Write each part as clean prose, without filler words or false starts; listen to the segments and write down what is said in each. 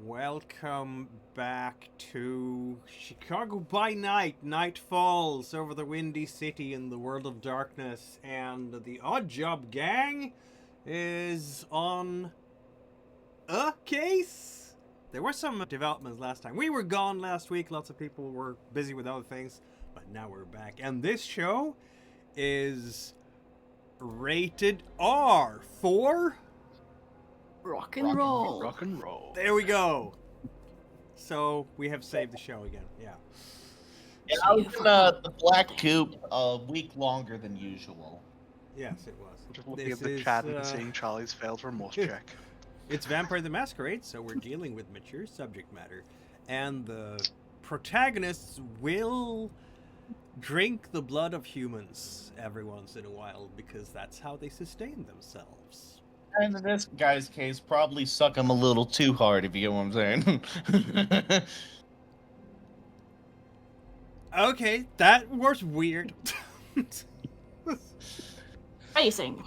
Welcome back to Chicago by Night. Night falls over the windy city in the world of darkness, and the Odd Job gang is on a case. There were some developments last time. We were gone last week. Lots of people were busy with other things, but now we're back. And this show is rated R for Rock and roll. Rock and roll. There we go. So we have saved the show again. Yeah. Yeah, I was in the Black Coop a week longer than usual. Yes, it was. Just looking This at the is, chat and seeing Charlie's failed remorse check. It's Vampire the Masquerade, so we're dealing with mature subject matter. And the protagonists will drink the blood of humans every once in a while because that's how they sustain themselves. And in this guy's case, probably suck him a little too hard, if you get what I'm saying. Okay, that was weird. Amazing.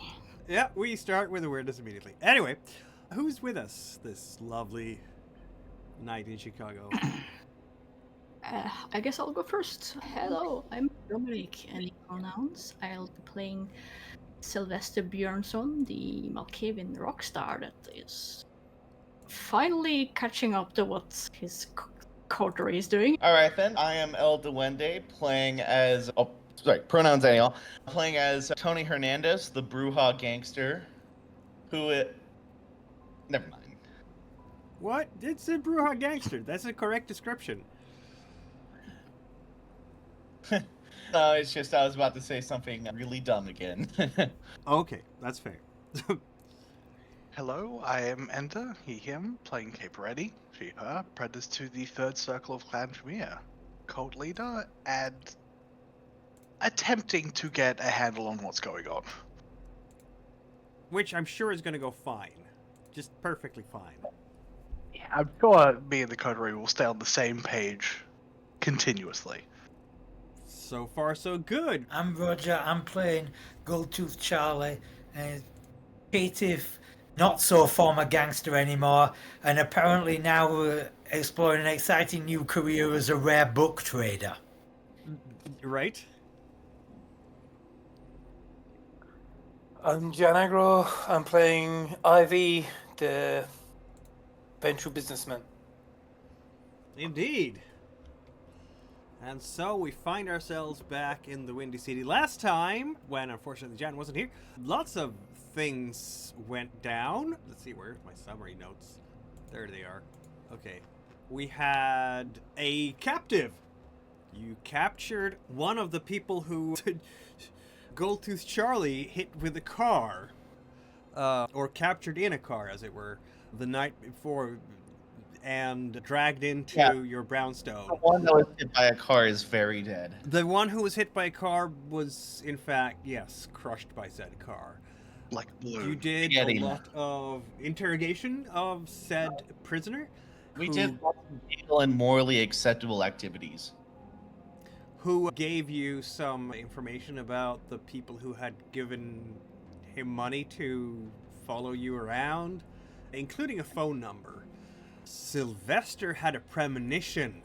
Yeah, we start with the weirdness immediately. Anyway, who's with us this lovely night in Chicago? I guess I'll go first. Hello, I'm Dominic, any pronouns. I'll be playing Sylvester Björnsson, the Malkavian rock star that is finally catching up to what his coterie is doing. Alright then, I am El Duende, playing as... Oh, sorry, pronouns anyhow. Playing as Tony Hernandez, the Bruja gangster, who... Never mind. What? It's a Bruja gangster. That's a correct description. No, it's just I was about to say something really dumb again. Okay, that's fair. Hello, I am Enter, he, him, playing Caperetti, she, her, apprentice to the third circle of Clan Tremere, cult leader, and attempting to get a handle on what's going on. Which I'm sure is going to go fine. Just perfectly fine. Yeah, I'm sure me and the coterie will stay on the same page continuously. So far, so good. I'm Roger, I'm playing Goldtooth Charlie, creative, not so former gangster anymore, and apparently now we're exploring an exciting new career as a rare book trader. Right? I'm Gianagro. I'm playing Ivy, the venture businessman. Indeed. And so we find ourselves back in the Windy City. Last time, when unfortunately Jan wasn't here, lots of things went down. Let's see, where's my summary notes? There they are. Okay. We had a captive. You captured one of the people who Goldtooth Charlie hit with a car. Or captured in a car, as it were, the night before, and dragged into your brownstone. The one that was hit by a car is very dead. The one who was hit by a car was, in fact, yes, crushed by said car. Like blue. You did a lot of interrogation of said prisoner. We did lots of legal and morally acceptable activities. Who gave you some information about the people who had given him money to follow you around, including a phone number. Sylvester had a premonition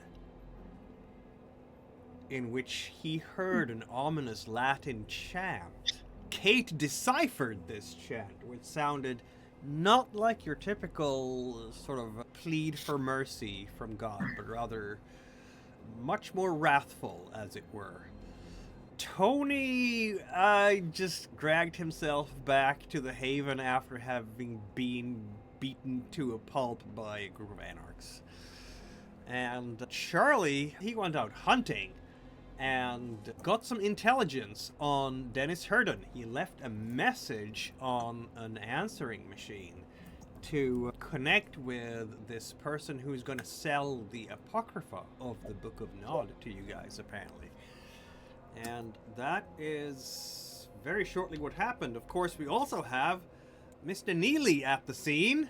in which he heard an ominous Latin chant. Kate deciphered this chant, which sounded not like your typical sort of plead for mercy from God, but rather much more wrathful, as it were. Tony just dragged himself back to the Haven after having been beaten to a pulp by a group of anarchs. And Charlie, he went out hunting and got some intelligence on Dennis Herndon. He left a message on an answering machine to connect with this person who's going to sell the Apocrypha of the Book of Nod to you guys, apparently. And that is very shortly what happened. Of course, we also have Mr. Neely at the scene.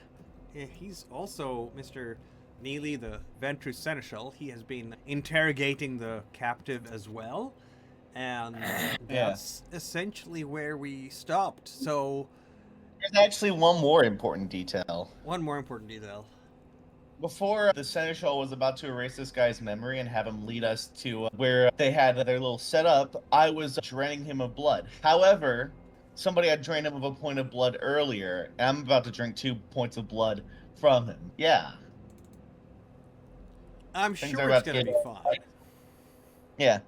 He's also Mr. Neely, the Ventrue Seneschal. He has been interrogating the captive as well. And that's essentially where we stopped. So There's actually one more important detail. one more important detail. Before the seneschal was about to erase this guy's memory and have him lead us to where they had their little setup, I was draining him of blood. However, somebody had drained him of a point of blood earlier, and I'm about to drink 2 points of blood from him. Yeah. I'm Things sure are it's about to gonna be get- fine. Yeah.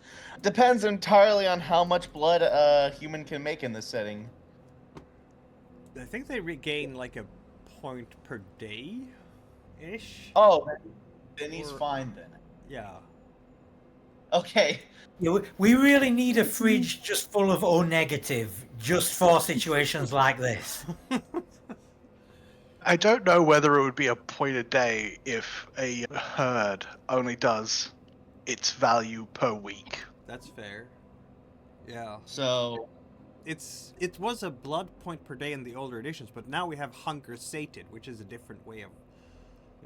Depends entirely on how much blood a human can make in this setting. I think they regain like a point per day-ish. Oh, then he's Or- fine then. Yeah. Okay. Yeah, we really need a fridge just full of O negative, just for situations like this. I don't know whether it would be a point a day if a herd only does its value per week. That's fair. Yeah. So, It was a blood point per day in the older editions, but now we have hunger sated, which is a different way of.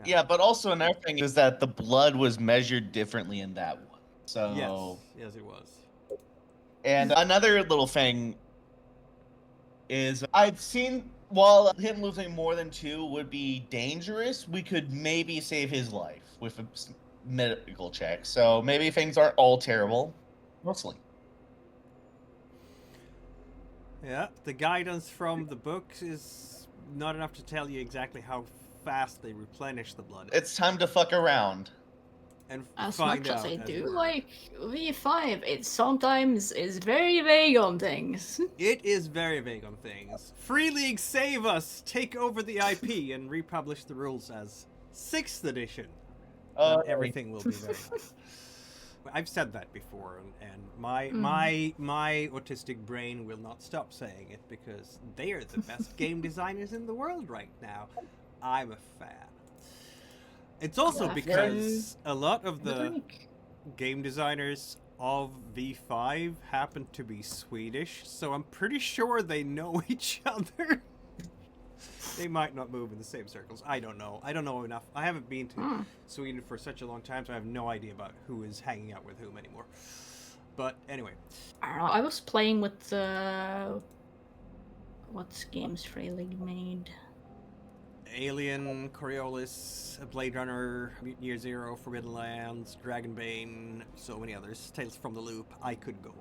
yeah, but also another thing is that the blood was measured differently in that one. So, Yes, it was. and another little thing is I've seen while him losing more than 2 would be dangerous, we could maybe save his life with a medical check. So maybe things aren't all terrible. Mostly. Yeah, the guidance from the books is not enough to tell you exactly how fast they replenish the blood. It's time to fuck around. And As find much as out I as do well. like V5, it sometimes is very vague on things. It is very vague on things. Free League, save us! Take over the IP and republish the rules as 6th edition. Then everything will be very nice. I've said that before, and my autistic brain will not stop saying it because they are the best game designers in the world right now. I'm a fan. It's also Yeah, because a lot of But the like, game designers of V5 happen to be Swedish, so I'm pretty sure they know each other. They might not move in the same circles. I don't know. I don't know enough. I haven't been to Sweden for such a long time, so I have no idea about who is hanging out with whom anymore. But anyway. I don't know, I was playing with what games Free League made? Alien, Coriolis, Blade Runner, Mutant Year Zero, Forbidden Lands, Dragonbane, so many others. Tales from the Loop. I could go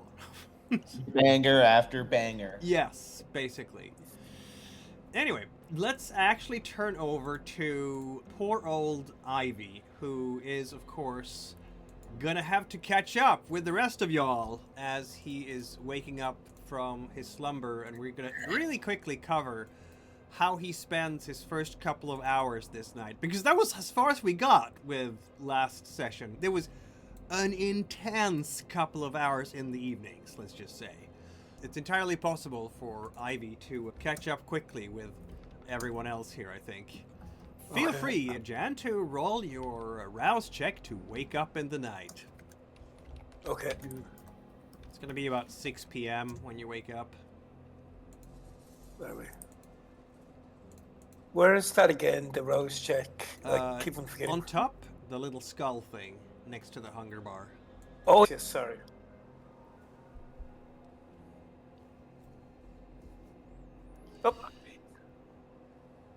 on. Banger after banger. Yes, basically. Anyway, let's actually turn over to poor old Ivy, who is, of course, gonna have to catch up with the rest of y'all as he is waking up from his slumber, and we're gonna really quickly cover how he spends his first couple of hours this night, because that was as far as we got with last session. There was an intense couple of hours in the evenings, let's just say. It's entirely possible for Ivy to catch up quickly with everyone else here, I think. Feel Okay. free, Jan, to roll your rouse check to wake up in the night. Okay. It's gonna be about 6 p.m. when you wake up. Where is that again? The rose check. I Uh, keep on forgetting. On top, the little skull thing next to the hunger bar. Oh yes, sorry. Oh,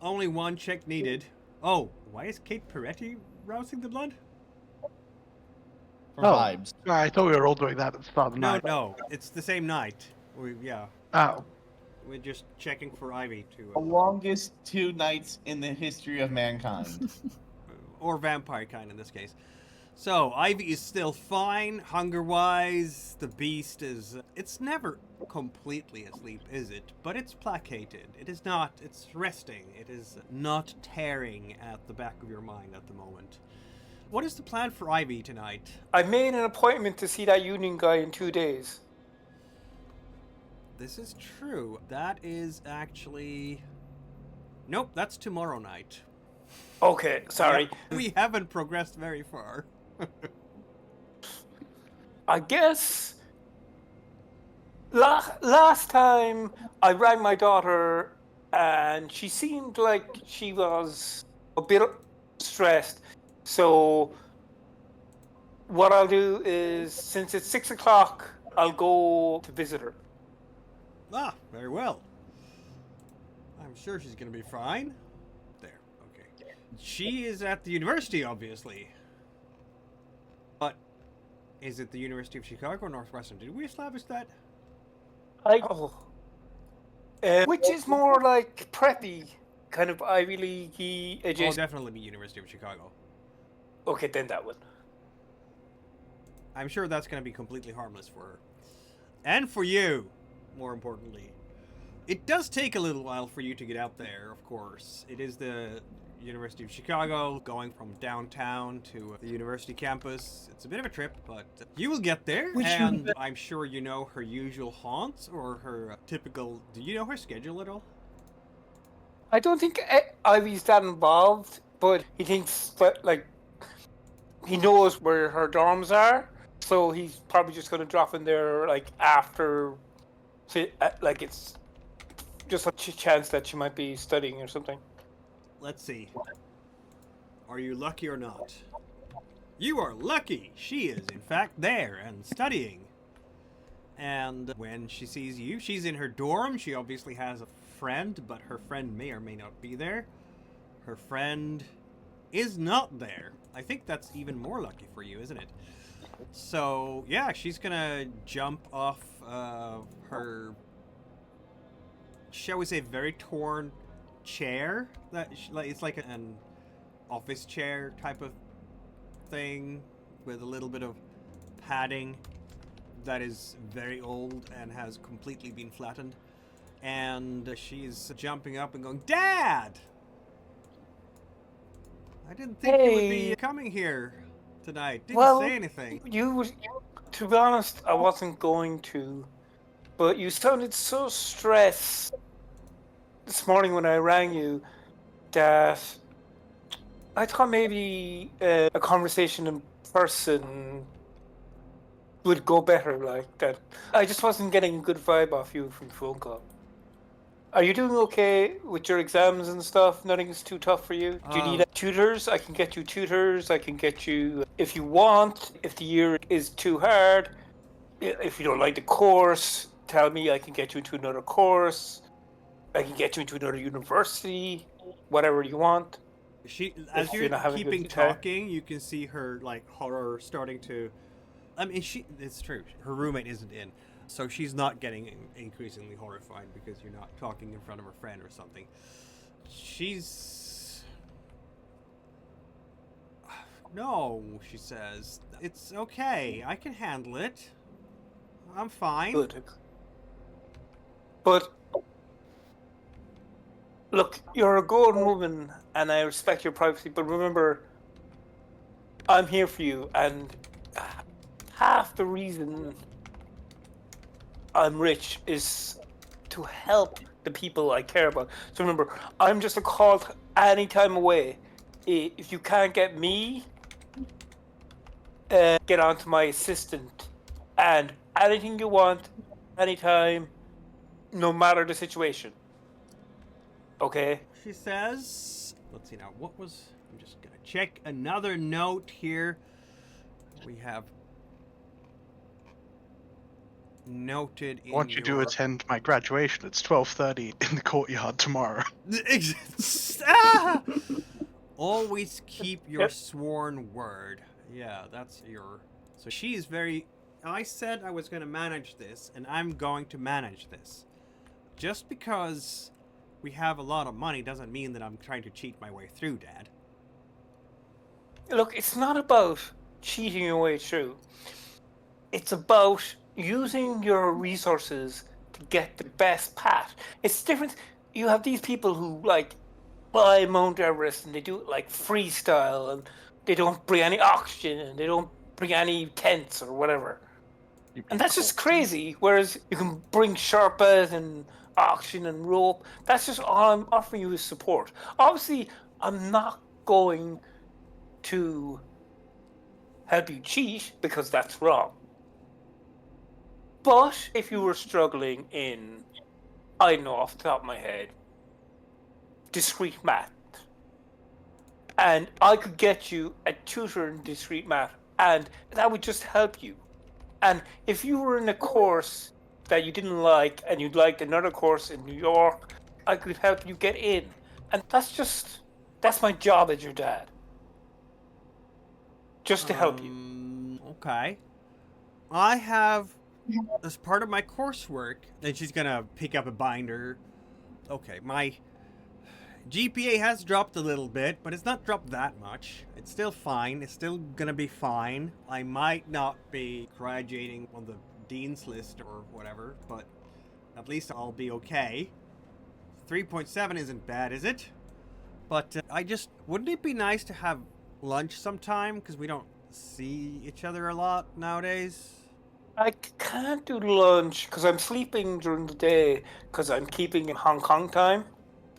Only one check needed. Oh, why is Kate Peretti rousing the blood? For Oh. vibes. I thought we were all doing that at the start of the No, night. no, it's the same night. Yeah, Oh. we're just checking for Ivy to... The longest 2 nights in the history of mankind. or vampire kind in this case. So, Ivy is still fine, hunger-wise. The beast is... it's never completely asleep, is it? But it's placated. It is not... it's resting. It is not tearing at the back of your mind at the moment. What is the plan for Ivy tonight? I made an appointment to see that union guy in 2 days. This is true. That is actually... nope, that's tomorrow night. Okay, sorry. Yep, we haven't progressed very far. I guess last time I rang my daughter and she seemed like she was a bit stressed. So what I'll do is, since it's 6 o'clock, I'll go to visit her. Ah, very well. I'm sure she's gonna be fine. There, okay. She is at the university, obviously. But is it the University of Chicago or Northwestern? Did we establish that? Which is more like preppy, kind of Ivy League Oh, adjacent. definitely the University of Chicago. Okay, then that one. I'm sure that's going to be completely harmless for her. And for you, more importantly. It does take a little while for you to get out there, of course. It is the University of Chicago, going from downtown to the university campus. It's a bit of a trip, but you will get there. And I'm sure you know her usual haunts or her typical... Do you know her schedule at all? I don't think Ivy's that involved, but he thinks that, like, he knows where her dorms are, so he's probably just going to drop in there, like, after, say, like, it's just a chance that she might be studying or something. Let's see. Are you lucky or not? You are lucky! She is, in fact, there and studying. And when she sees you, she's in her dorm. She obviously has a friend, but her friend may or may not be there. Her friend is not there. I think that's even more lucky for you, isn't it? So, yeah, she's gonna jump off her, shall we say, very torn chair. It's like an office chair type of thing with a little bit of padding that is very old and has completely been flattened. And she's jumping up and going, Dad! I didn't think you would be coming here tonight. Didn't say anything. To be honest, I wasn't going to, but you sounded so stressed this morning when I rang you that I thought maybe a conversation in person would go better like that. I just wasn't getting a good vibe off you from the phone call. Are you doing okay with your exams and stuff? Nothing's too tough for you? Do you need tutors? I can get you tutors. I can get you, if you want, if the year is too hard. If you don't like the course, tell me. I can get you into another course. I can get you into another university. Whatever you want. As you're keeping talking, you can see her, like, horror starting to... I mean, it's true. Her roommate isn't in. So she's not getting increasingly horrified because you're not talking in front of her friend or something. She's... No, she says. It's okay. I can handle it. I'm fine. Good. But... Look, you're a good woman, and I respect your privacy, but remember, I'm here for you, and half the reason I'm rich is to help the people I care about. So remember, I'm just a call any time away. If you can't get me, get on to my assistant, and anything you want, anytime, no matter the situation. Okay. She says, let's see now, I'm just going to check another note here. We have noted in Want you to attend my graduation. It's 12:30 in the courtyard tomorrow. Always keep your sworn word. Yeah, that's your... So she's very... I said I was going to manage this, and I'm going to manage this. Just because... we have a lot of money doesn't mean that I'm trying to cheat my way through, Dad. Look, it's not about cheating your way through. It's about using your resources to get the best path. It's different. You have these people who, like, buy Mount Everest and they do it, like, freestyle, and they don't bring any oxygen, and they don't bring any tents or whatever. And that's just crazy, whereas you can bring Sherpas and oxygen and rope. That's just all I'm offering you is support. Obviously, I'm not going to help you cheat because that's wrong. But if you were struggling in, I know off the top of my head, discrete math, and I could get you a tutor in discrete math, and that would just help you. And if you were in a course that you didn't like and you'd like another course in New York, I could help you get in. And that's just That's my job as your dad. Just to help you. Okay. I have, as part of my coursework, and she's gonna pick up a binder. Okay, my GPA has dropped a little bit, but it's not dropped that much. It's still fine. It's still gonna be fine. I might not be graduating on the dean's list or whatever, but at least I'll be okay. 3.7 isn't bad, is it? But wouldn't it be nice to have lunch sometime? Because we don't see each other a lot nowadays. I can't do lunch because I'm sleeping during the day because I'm keeping in Hong Kong time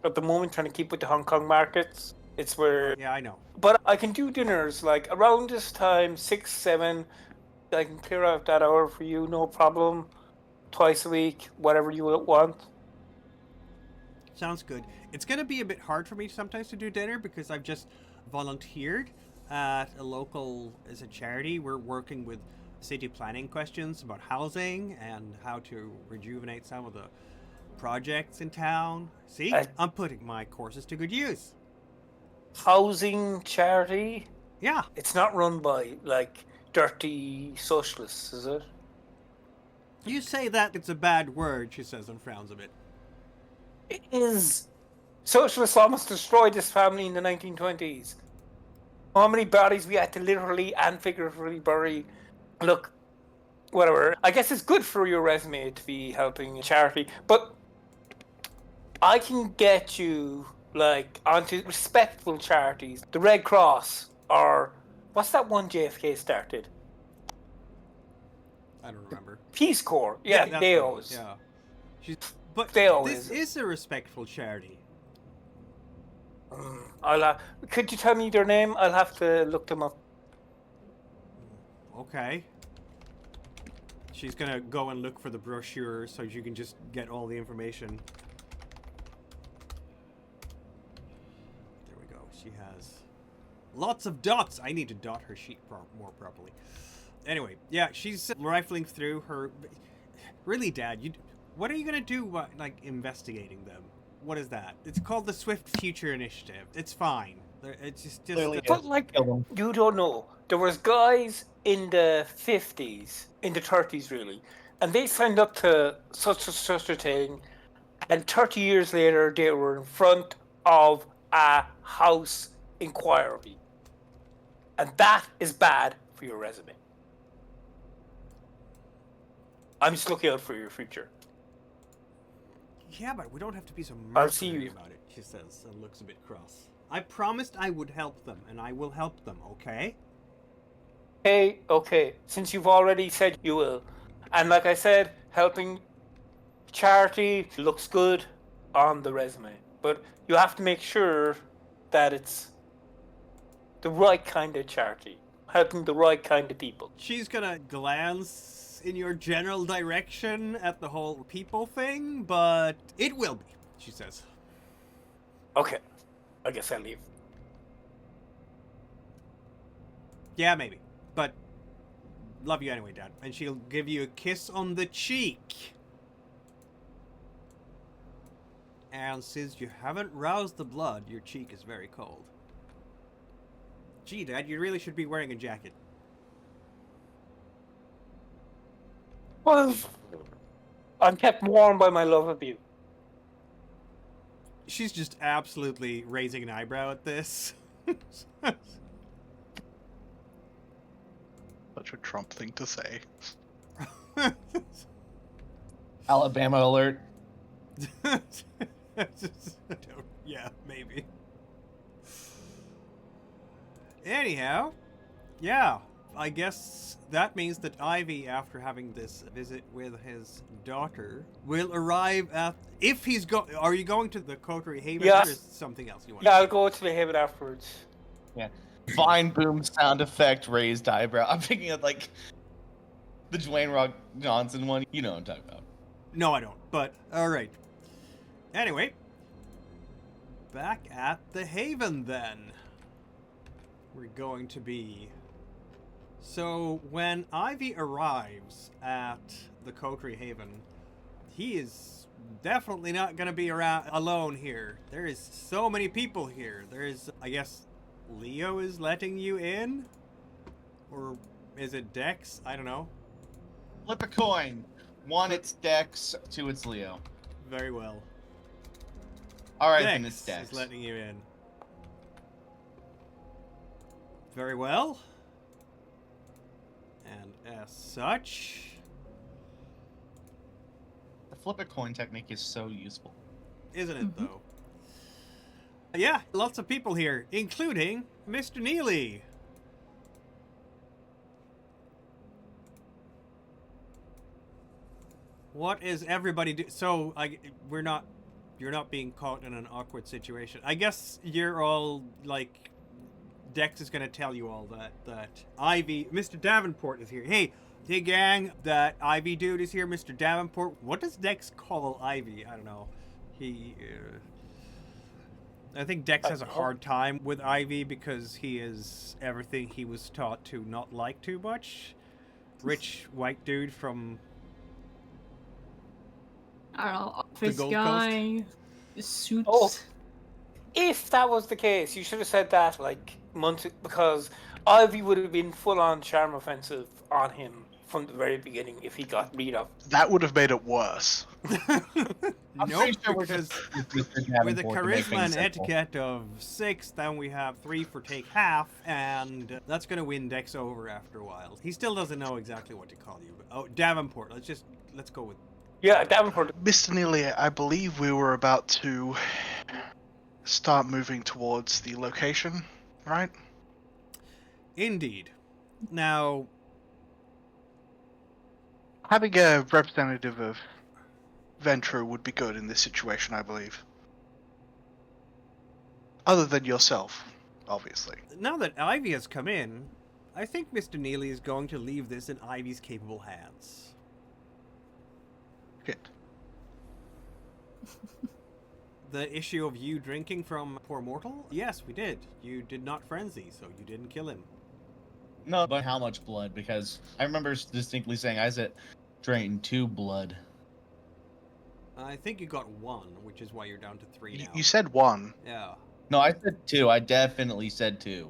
at the moment, trying to keep with the Hong Kong markets. It's where... Yeah, I know. But I can do dinners, like, around this time, 6, 7. I can clear out that hour for you, no problem. Twice a week, whatever you want. Sounds good. It's going to be a bit hard for me sometimes to do dinner because I've just volunteered at a local, as a charity. We're working with city planning questions about housing and how to rejuvenate some of the projects in town. See, I'm putting my courses to good use. Housing charity? Yeah. It's not run by, like, dirty socialists, is it? You say that it's a bad word, she says, and frowns a bit. It is. Socialists almost destroyed this family in the 1920s. How many bodies we had to literally and figuratively bury. Look, whatever. I guess it's good for your resume to be helping a charity, but I can get you, like, onto respectful charities. The Red Cross, or what's that one JFK started? I don't remember. Peace Corps. Yeah, that's they what it always. was, yeah. But they always. This is a respectful charity. Could you tell me their name? I'll have to look them up. Okay. She's gonna go and look for the brochure so you can just get all the information. There we go. She has lots of dots. I need to dot her sheet more properly. Anyway, yeah, she's rifling through her... Really, Dad, what are you gonna do, like, investigating them? What is that? It's called the Swift Future Initiative. It's fine. It's just But, like, you don't know. There was guys in the 50s, in the 30s really, and they signed up to such a thing, and 30 years later they were in front of a house inquiry. And that is bad for your resume. I'm just looking out for your future. Yeah, but we don't have to be so I'll see mercenary you. about it, she says, and looks a bit cross. I promised I would help them, and I will help them, okay? Hey, okay, since you've already said you will. And like I said, helping charity looks good on the resume. But you have to make sure that it's the right kind of charity. Helping the right kind of people. She's gonna glance in your general direction at the whole people thing, but it will be, she says. Okay, I guess I'll leave. Yeah, maybe. But love you anyway, Dad. And she'll give you a kiss on the cheek. And since you haven't roused the blood, your cheek is very cold. Gee, Dad, you really should be wearing a jacket. Well, I'm kept warm by my love of you. She's just absolutely raising an eyebrow at this. Such a Trump thing to say. Alabama alert. Yeah, maybe. Anyhow, yeah, I guess that means that Ivy, after having this visit with his daughter, will arrive at... If he's are you going to the Coterie Haven, Yeah. or is it something else you want? Yeah, I'll go to the Haven afterwards. Yeah. Vine boom sound effect, raised eyebrow. I'm thinking of like the Dwayne Rock Johnson one. You know what I'm talking about. No, I don't, but alright. Anyway, back at the Haven then. We're going to be... So, when Ivy arrives at the Coterie Haven, he is definitely not going to be around alone here. There is so many people here. There's, I guess, Leo is letting you in? Or is it Dex? I don't know. Flip a coin. 1, it's Dex. 2, it's Leo. Very well. Alright, then it's Dex Dex. is letting you in. Very well. And as such... The flip a coin technique is so useful. Isn't it, though? Yeah, lots of people here, including Mr. Neely. What is everybody do? So, you're not being caught in an awkward situation. I guess you're all, like, Dex is going to tell you all that Ivy, Mr. Davenport is here. Hey gang, that Ivy dude is here, Mr. Davenport. What does Dex call Ivy? I don't know. I think Dex has a hard time with Ivy because he is everything he was taught to not like too much. Rich white dude from... I don't know, office Gold guy, suits. Oh. If that was the case, you should have said that like months, because Ivy would have been full on charm offensive on him from the very beginning if he got beat up. That would have made it worse. Nope, sure we're because Mr. with a Davenport to make charisma things and simple. etiquette of 6, then we have 3 for take half, and that's going to win Dex over after a while. He still doesn't know exactly what to call you. But, oh, Davenport. Let's go with... Yeah, Davenport. Mr. Neely, I believe we were about to start moving towards the location, right? Indeed. Now... Having a representative of Ventrue would be good in this situation, I believe. Other than yourself, obviously. Now that Ivy has come in, I think Mr. Neely is going to leave this in Ivy's capable hands. Good. The issue of you drinking from Poor Mortal? Yes, we did. You did not frenzy, so you didn't kill him. No, but how much blood? Because I remember distinctly saying I said drain 2 blood. I think you got 1, which is why you're down to 3 now. You said 1. Yeah. No, I said 2. I definitely said 2.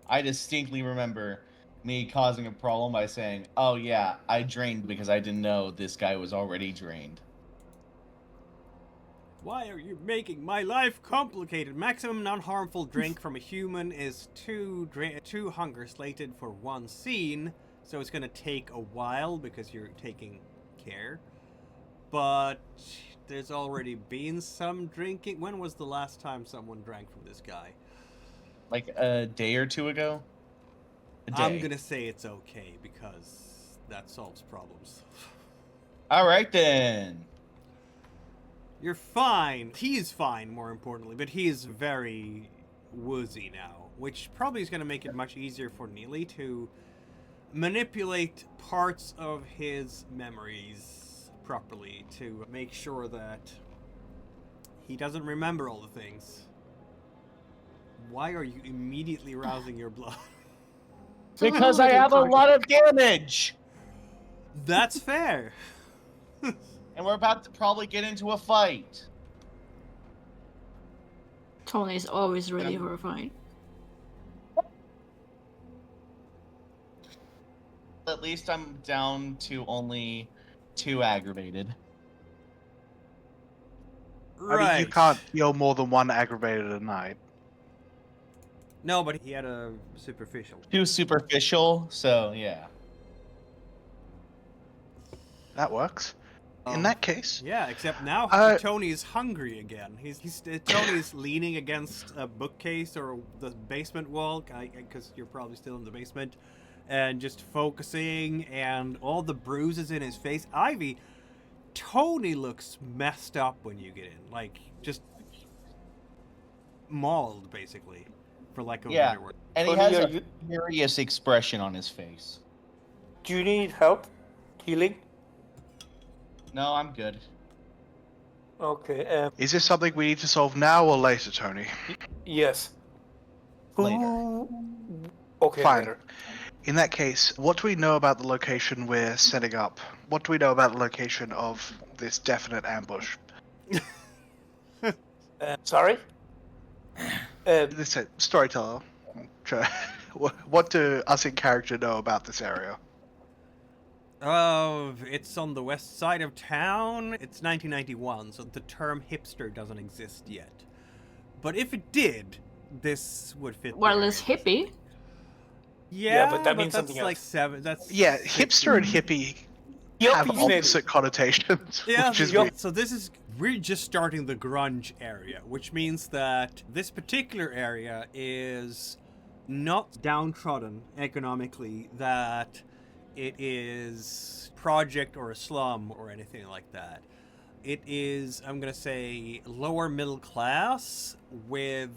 I distinctly remember me causing a problem by saying, oh yeah, I drained because I didn't know this guy was already drained. Why are you making my life complicated? Maximum non-harmful drink from a human is 2 hunger slated for 1 scene, so it's going to take a while because you're taking care. But there's already been some drinking. When was the last time someone drank from this guy? Like a day or 2 ago? A day. I'm going to say it's okay because that solves problems. Alright then. You're fine. He's fine, more importantly, but he is very woozy now, which probably is going to make it much easier for Neely to manipulate parts of his memories properly to make sure that he doesn't remember all the things. Why are you immediately rousing your blood? Because I have a lot of damage! That's fair. And we're about to probably get into a fight. Tony is always ready for a fight. At least I'm down to only 2 aggravated. Right. I mean, you can't heal more than 1 aggravated a night. No, but he had a superficial. 2 superficial, so yeah. That works. In that case, Yeah, except now Tony's hungry again. Tony's leaning against a bookcase or the basement wall, because you're probably still in the basement, and just focusing, and all the bruises in his face. Ivy, Tony looks messed up when you get in, like just mauled, basically, for lack of a better word. And he Tony, has are a you- furious expression on his face. Do you need help healing? No, I'm good. Okay. is this something we need to solve now or later, Tony? Yes. Later. Okay. Fine. Later. In that case, what do we know about the location we're setting up? What do we know about the location of this definite ambush? Sorry? This storyteller. Sure. What do us in character know about this area? It's on the west side of town. It's 1991, so the term hipster doesn't exist yet. But if it did, this would fit. Well, it's hippie. Yeah, but that means that's something like else. 7. That's Yeah, six- hipster and hippie have Yuppie's maybe. opposite connotations. Yeah, which is yup. weird. so we're just starting the grunge area, which means that this particular area is not downtrodden economically, that it is project or a slum or anything like that. It is, I'm gonna say, lower middle class with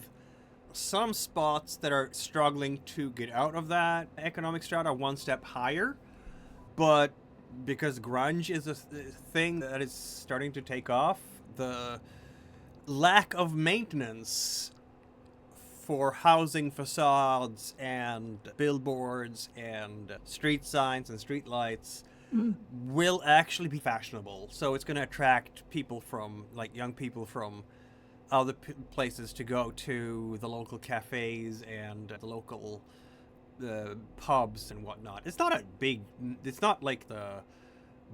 some spots that are struggling to get out of that economic strata one step higher, but because grunge is a thing that is starting to take off, the lack of maintenance for housing facades and billboards and street signs and street lights will actually be fashionable. So it's going to attract people from, like, young people from other places to go to the local cafes and the local pubs and whatnot. It's not like the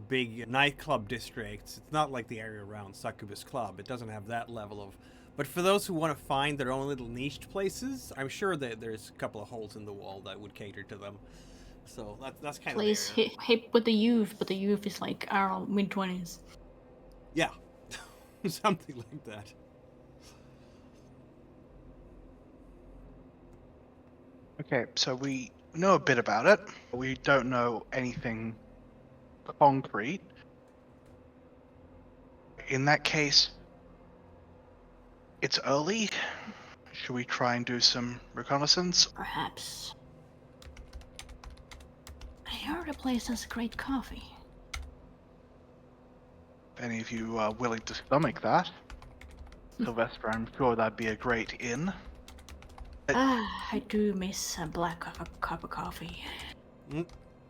big nightclub districts. It's not like the area around Succubus Club. It doesn't have that level of. But for those who want to find their own little niched places, I'm sure that there's a couple of holes in the wall that would cater to them. So that's kind Place of hip with the youth, but the youth is like, I don't know, mid-20s. yeah, something like that. Okay, so we know a bit about it. We don't know anything concrete. In that case, it's early. Should we try and do some reconnaissance? Perhaps. I heard the place has great coffee. If any of you are willing to stomach that, Sylvester, I'm sure that'd be a great inn. I do miss a black cup of coffee.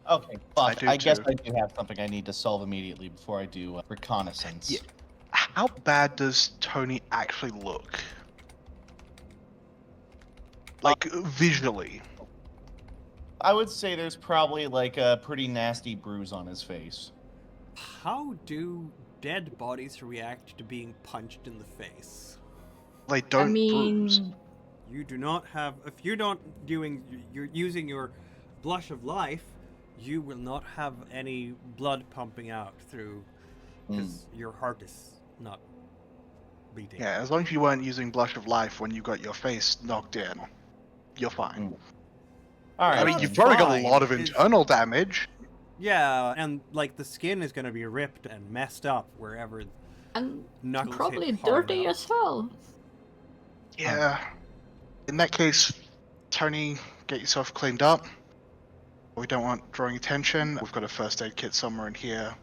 Okay, fuck. do I guess too. I do have something I need to solve immediately before I do reconnaissance. Yeah. How bad does Tony actually look? Like, visually. I would say there's probably like a pretty nasty bruise on his face. How do dead bodies react to being punched in the face? They don't I mean, bruise. You do not have. If you're using your blush of life, you will not have any blood pumping out through because your heart is not beating. Yeah, as long as you weren't using Blush of Life when you got your face knocked in, you're fine. All right. I mean, that's you've probably got a fine. lot of It's- internal damage. Yeah, and like the skin is going to be ripped and messed up wherever and knuckles probably hit hard dirty enough. as hell. Yeah. In that case, Tony, get yourself cleaned up. We don't want drawing attention. We've got a first aid kit somewhere in here.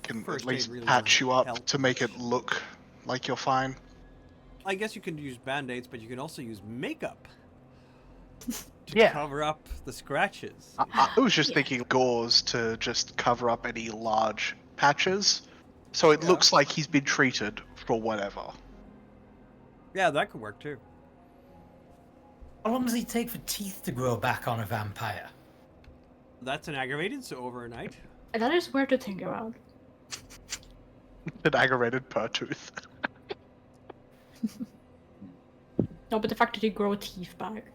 Can First at least aid really patch you doesn't up help. to make it look like you're fine. I guess you can use band-aids, but you can also use makeup to Yeah. cover up the scratches. I was just Yeah. thinking gauze to just cover up any large patches, so it Yeah. looks like he's been treated for whatever. Yeah, that could work too. How long does it take for teeth to grow back on a vampire? That's an aggravated, so overnight. That is weird to think about. An aggravated per tooth. No, but the fact that you grow teeth back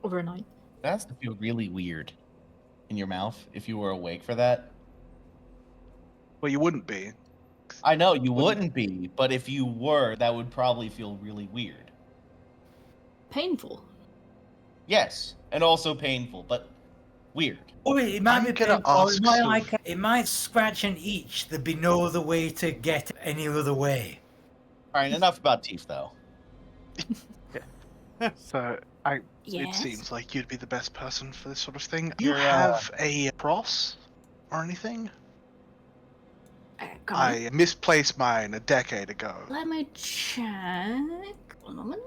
overnight. That has to feel really weird in your mouth if you were awake for that. Well, you wouldn't be. I know you wouldn't be, but if you were, that would probably feel really weird. Painful. Yes, and also painful, but weird. Or it might I'm be gonna painful, or ask it might, Sylv- like, it might scratch an itch. There'd be no other way to get any other way. All right, enough about teeth, though. So It Yes. seems like you'd be the best person for this sort of thing. Do You're, you have a cross or anything? Come on. I misplaced mine a decade ago. Let me check. One moment.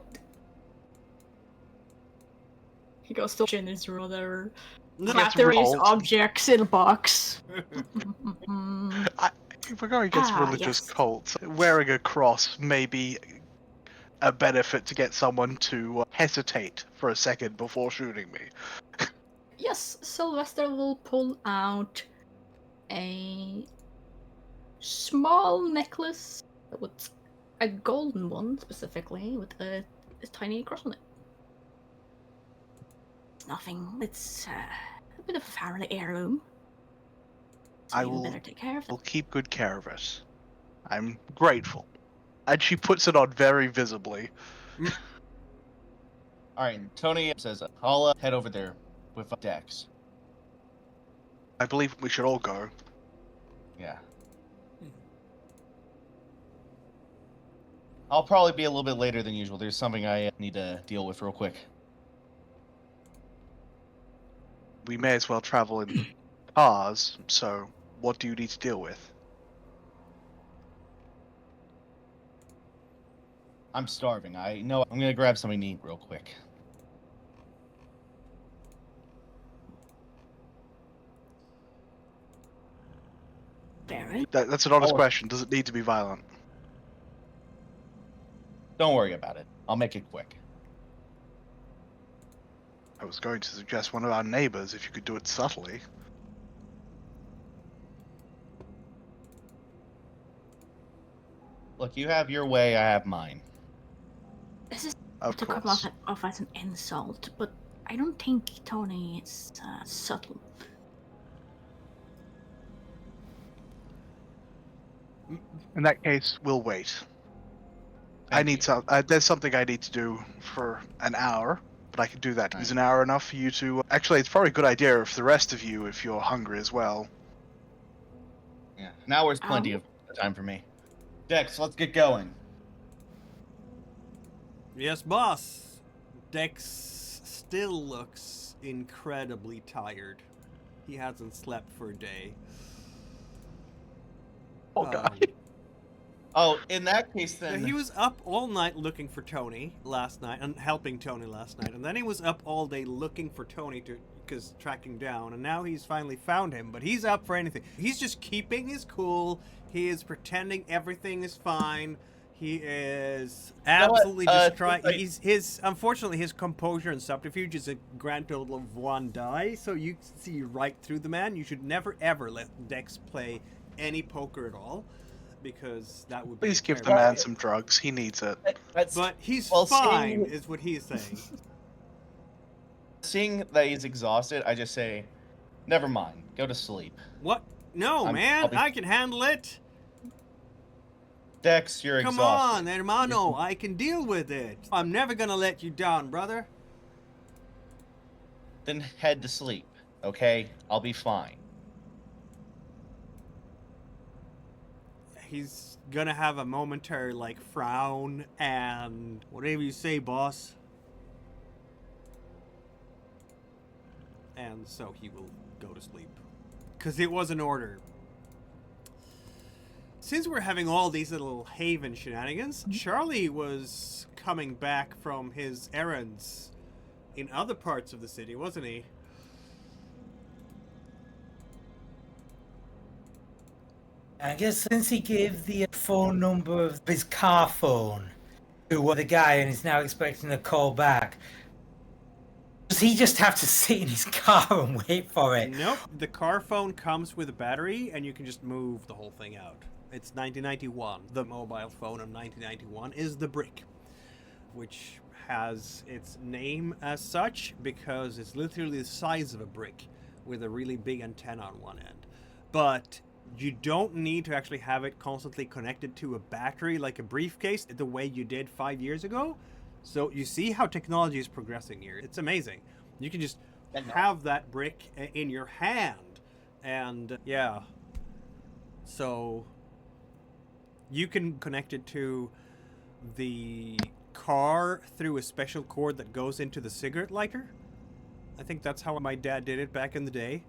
He goes to in his room, whatever. No, Clattering his rolled. objects in a box. If we're going against religious yes. cults, wearing a cross may be a benefit to get someone to hesitate for a second before shooting me. Yes, Sylvester will pull out a small necklace with a golden one, specifically, with a tiny cross on it. It's nothing. It's a bit of a family heirloom. So I you will- better take care of We'll it. keep good care of it. I'm grateful. And she puts it on very visibly. Alright, Tony says, I'll head over there with Dex. I believe we should all go. Yeah. I'll probably be a little bit later than usual. There's something I need to deal with real quick. We may as well travel in cars, so what do you need to deal with? I'm starving. I know I'm gonna grab something to eat real quick. Barry? That's an honest Oh. question. Does it need to be violent? Don't worry about it. I'll make it quick. I was going to suggest one of our neighbors if you could do it subtly. Look, you have your way, I have mine. This is Of to come course. off as an insult, but I don't think Tony is subtle. In that case, we'll wait. Thank you. There's something I need to do for an hour, but I can do that. Is Right. an hour enough for you to? Actually, it's probably a good idea if the rest of you, if you're hungry as well. Yeah, an hour's plenty of time for me. Dex, let's get going. Yes, boss. Dex still looks incredibly tired. He hasn't slept for a day. Oh, God. Oh, in that case Yeah, then. he was up all night looking for Tony last night and helping Tony last night, and then he was up all day looking for Tony because tracking down, and now he's finally found him. But he's up for anything. He's just keeping his cool. He is pretending everything is fine. He is know what? absolutely just trying. like- His unfortunately his composure and subterfuge is a grand total of 1 die, so you see right through the man. You should never ever let Dex play any poker at all, because that would be Please give the terrible. man some drugs. He needs it. That's, But he's Well, fine, seeing- is what he's saying. seeing that he's exhausted, I just say, never mind. Go to sleep. What? No, I'll man, be- I can handle it. Dex, you're Come exhausted. on, hermano, I can deal with it. I'm never gonna let you down, brother. Then head to sleep, okay? I'll be fine. He's gonna have a momentary, like, frown and whatever you say, boss. And so he will go to sleep. Because it was an order. Since we're having all these little Haven shenanigans, Charlie was coming back from his errands in other parts of the city, wasn't he? I guess since he gave the phone number of his car phone to the guy and is now expecting a call back, does he just have to sit in his car and wait for it? Nope. The car phone comes with a battery, and you can just move the whole thing out. It's 1991. The mobile phone of 1991 is the Brick, which has its name as such because it's literally the size of a brick with a really big antenna on one end. But you don't need to actually have it constantly connected to a battery like a briefcase the way you did 5 years ago. So you see how technology is progressing here. It's amazing. You can just have that brick in your hand. And yeah. So you can connect it to the car through a special cord that goes into the cigarette lighter. I think that's how my dad did it back in the day.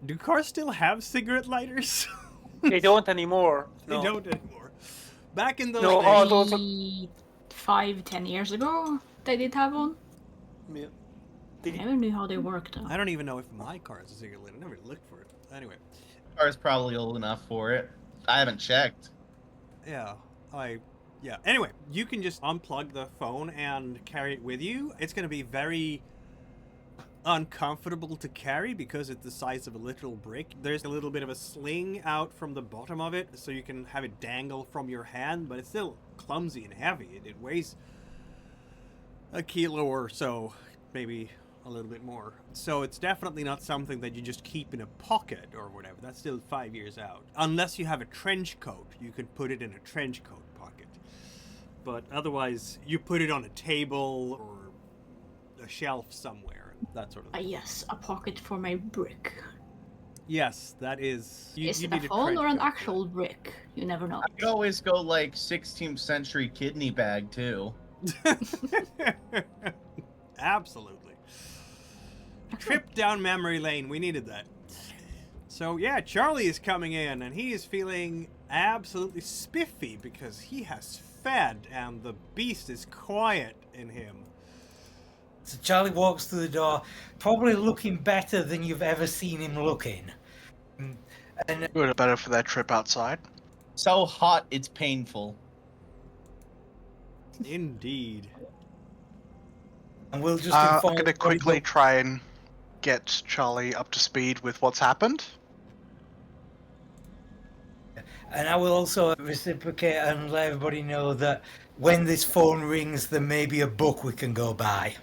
Do cars still have cigarette lighters? They don't anymore. They No. don't anymore. Back in those No, days, all those- Maybe 5-10 years ago, they did have one. Yeah. I never knew how they worked though. I don't even know if my car is a single lid. I never looked for it. Anyway, Car is probably old enough for it. I haven't checked. yeah, yeah. Anyway, you can just unplug the phone and carry it with you. It's going to be very uncomfortable to carry because it's the size of a literal brick. There's a little bit of a sling out from the bottom of it, so you can have it dangle from your hand, but it's still clumsy and heavy. It weighs a kilo or so, maybe a little bit more. So it's definitely not something that you just keep in a pocket or whatever. That's still 5 years out. Unless you have a trench coat, you can put it in a trench coat pocket. But otherwise, you put it on a table or a shelf somewhere, that sort of thing. Yes, a pocket for my brick. Yes, that is... Is you it a need phone trench or an coat for actual brick? You never know. I could always go like 16th century kidney bag too. that. Absolutely. Trip down memory lane. We needed that. So yeah, Charlie is coming in and he is feeling absolutely spiffy because he has fed and the beast is quiet in him. So Charlie walks through the door, probably looking better than you've ever seen him looking. And Good, better for that trip outside. So hot, it's painful. Indeed. we'll just I'm inform going to everybody quickly that- try and get Charlie up to speed with what's happened. And I will also reciprocate and let everybody know that when this phone rings, there may be a book we can go buy.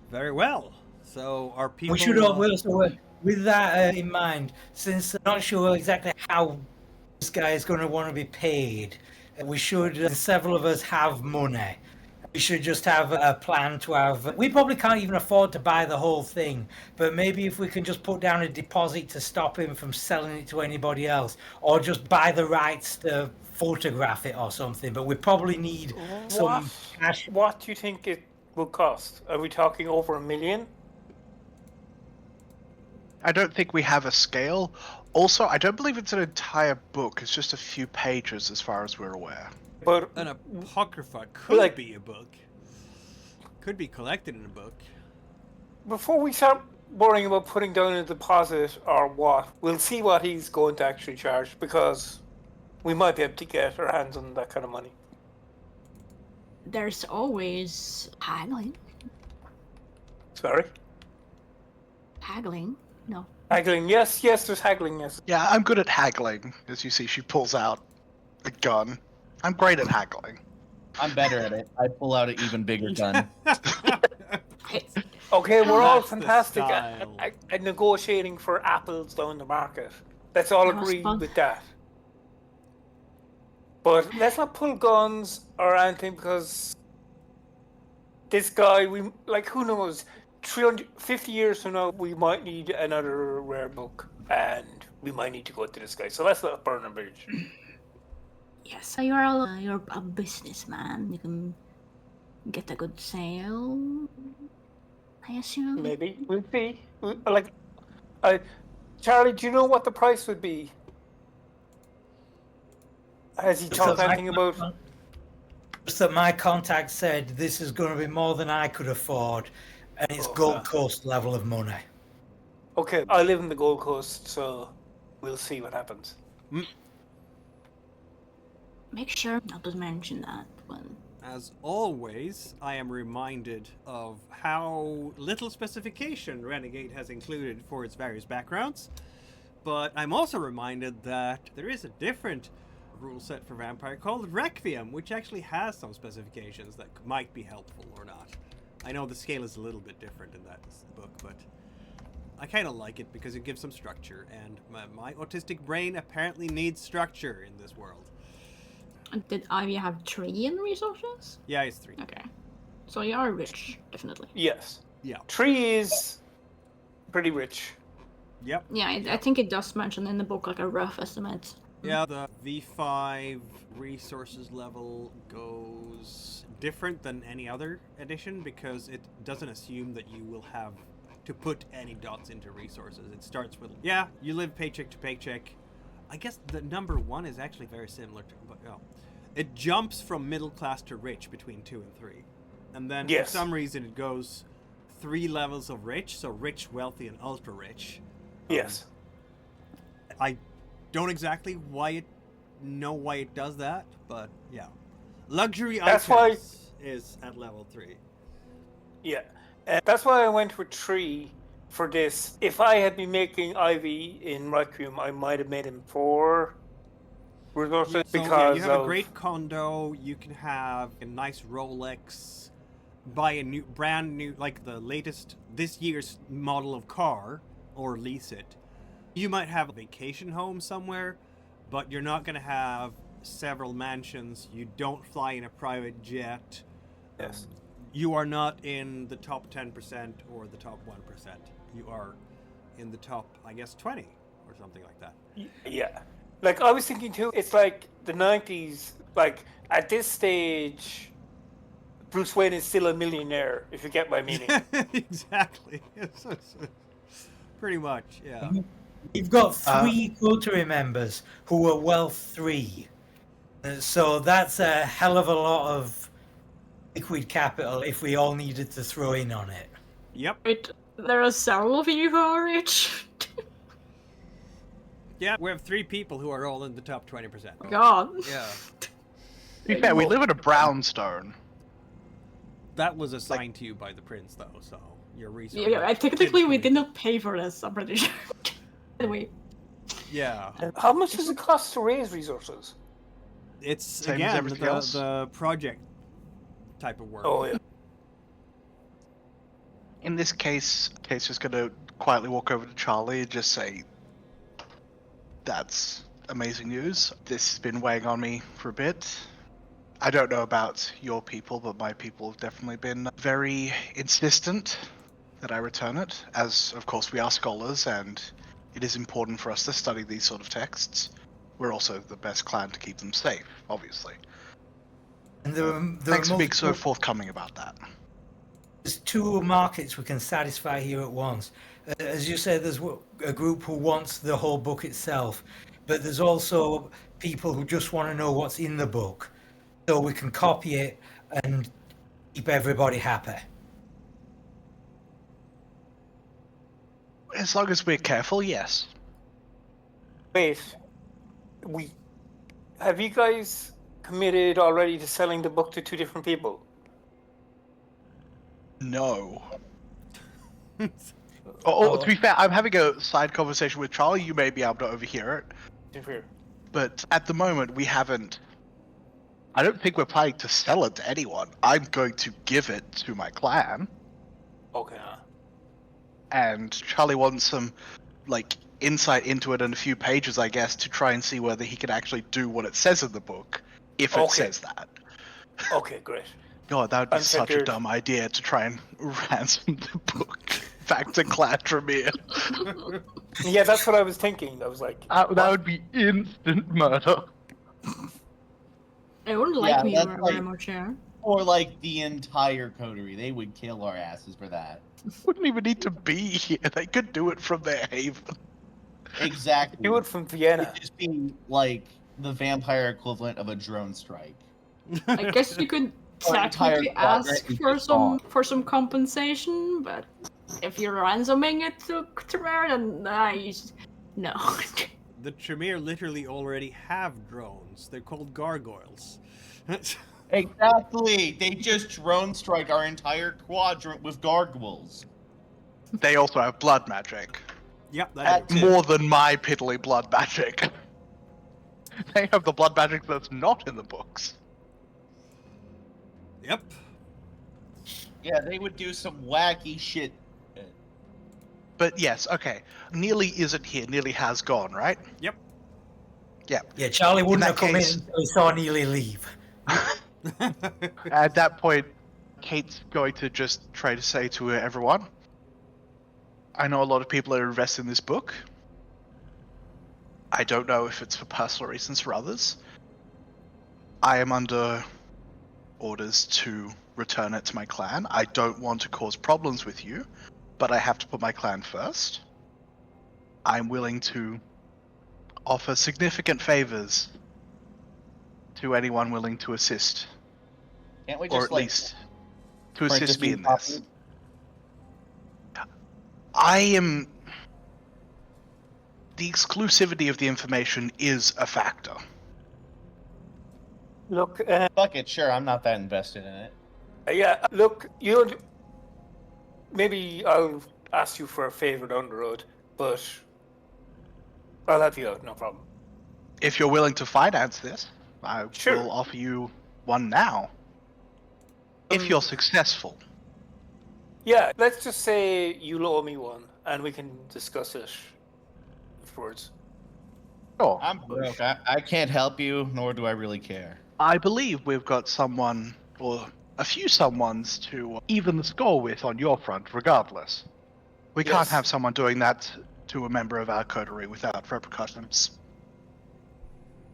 Very well. So our people... We should also, with that in mind, since I'm not sure exactly how this guy is going to want to be paid, we should, several of us have money. We should just have a plan to have... We probably can't even afford to buy the whole thing, but maybe if we can just put down a deposit to stop him from selling it to anybody else, or just buy the rights to photograph it or something, but we probably need some cash. What do you think it will cost? Are we talking over $1 million? I don't think we have a scale. Also, I don't believe it's an entire book. It's just a few pages as far as we're aware. But An apocrypha could Like- be a book. Could be collected in a book. before we start worrying about putting down a deposit or what, we'll see what he's going to actually charge, because we might be able to get our hands on that kind of money. There's always haggling. Sorry? Haggling? No. Haggling, yes, there's haggling, yes. Yeah, I'm good at haggling. As you see, she pulls out a gun. I'm great at haggling. I'm better at it. I pull out an even bigger gun. Okay, we're all That's the fantastic style. at negotiating for apples down the market. Let's all That was agree fun. with that. But let's not pull guns or anything, because this guy, who knows, 350 years from now, we might need another rare book, and we might need to go to this guy. So let's not burn a bridge. Yes, you're a businessman. You can get a good sale, I assume. Maybe. We'll see. Charlie, do you know what the price would be? Has he talked anything about... Just that my contact said this is going to be more than I could afford, and it's Gold Coast level of money. Okay, I live in the Gold Coast, so we'll see what happens. Make sure not to mention that when. As always, I am reminded of how little specification Renegade has included for its various backgrounds. But I'm also reminded that there is a different rule set for Vampire called Requiem, which actually has some specifications that might be helpful or not. I know the scale is a little bit different in that book, but I kind of like it because it gives some structure, and my autistic brain apparently needs structure in this world. Did Ivy have 3 in resources? Yeah, it's 3. Okay. So you are rich, definitely. Yes. Yeah. 3 is pretty rich. Yep. Yeah, I think it does mention in the book like a rough estimate. Yeah, the V5 resources level goes different than any other edition because it doesn't assume that you will have to put any dots into resources. It starts with, yeah, you live paycheck to paycheck. I guess the number 1 is actually very similar to, but it jumps from middle class to rich between 2 and 3, and then Yes. for some reason it goes 3 levels of rich, so rich, wealthy, and ultra rich. Yes. I don't exactly know why it does that, but yeah, luxury That's items is at level 3. Yeah. That's why I went with 3 for this. If I had been making Ivy in Requiem, I might have made him 4 resources So because you have of... a great condo. You can have a nice Rolex. Buy a brand new, like the latest this year's model of car, or lease it. You might have a vacation home somewhere, but you're not going to have several mansions. You don't fly in a private jet. Yes. You are not in the top 10% or the top 1%. You are in the top, I guess, 20 or something like that. Yeah. Like, I was thinking too, it's like the 90s, like, at this stage, Bruce Wayne is still a millionaire, if you get my meaning. Exactly. Pretty much, yeah. You've got 3 coterie members who are wealth 3. So that's a hell of a lot of liquid capital if we all needed to throw in on it. Yep. Wait, there are several of you who are rich? Yeah, we have 3 people who are all in the top 20%. God. Yeah. To be fair, we live in a brownstone. That was assigned to you by the prince, though, so your research. Yeah, technically we did not pay for this, I'm pretty sure. Anyway. Yeah. And how much does it cost to raise resources? It's, Same as again, everything else. the project type of work. Oh, yeah. In this case, Kate's just gonna quietly walk over to Charlie and just say, "That's amazing news. This has been weighing on me for a bit. I don't know about your people, but my people have definitely been very insistent that I return it, as of course we are scholars and it is important for us to study these sort of texts. We're also the best clan to keep them safe, obviously. And there Thanks are for being so multiple- forthcoming about that." There's 2 markets we can satisfy here at once. As you say, there's a group who wants the whole book itself, but there's also people who just want to know what's in the book, so we can copy it and keep everybody happy. As long as we're careful, yes. Wait. Have you guys committed already to selling the book to 2 different people? No. To be fair, I'm having a side conversation with Charlie. You may be able to overhear it. But at the moment, we haven't... I don't think we're planning to sell it to anyone. I'm going to give it to my clan. Okay. And Charlie wants some, insight into it and a few pages, I guess, to try and see whether he can actually do what it says in the book, if it says that. Okay, great. God, that would be such a Unfigured. dumb idea to try and ransom the book back to Clan Tremere. Yeah, that's what I was thinking. I was like, That would be instant murder. It wouldn't like Yeah, me that's very like- much, yeah. Or like the entire coterie. They would kill our asses for that. Wouldn't even need to be here. They could do it from their haven. Exactly. do it from Vienna. It'd just be like the vampire equivalent of a drone strike. I guess you could Our entire technically quadrant ask is for just some gone. compensation, but if you're ransoming it to Tremere, then no. The Tremere literally already have drones. They're called gargoyles. Exactly. They just drone strike our entire quadrant with gargoyles. They also have blood magic. Yep, That that is. too. More than my piddly blood magic. They have the blood magic that's not in the books. Yep. Yeah, they would do some wacky shit. But yes, okay. Nearly isn't here. Nearly has gone, right? Yep. Yeah, Charlie wouldn't that have come case- in until he saw Neely leave. At that point, Kate's going to just try to say to everyone, I know a lot of people are invested in this book. I don't know if it's for personal reasons for others. I am under orders to return it to my clan. I don't want to cause problems with you, but I have to put my clan first. I'm willing to offer significant favors to anyone willing to assist, Can't we or just at like least to print a assist me few in this. copies? The exclusivity of the information is a factor. Look, Fuck it, sure. I'm not that invested in it. yeah, look, you don't. Maybe I'll ask you for a favor down the road, but I'll help you out, no problem. If you're willing to finance this, I Sure. will offer you one now. If you're successful. Yeah, let's just say you owe me one, and we can discuss it afterwards. Sure. I'm broke. I can't help you, nor do I really care. I believe we've got someone, or a few someones, to even the score with on your front, regardless. We can't Yes. have someone doing that to a member of our coterie without repercussions.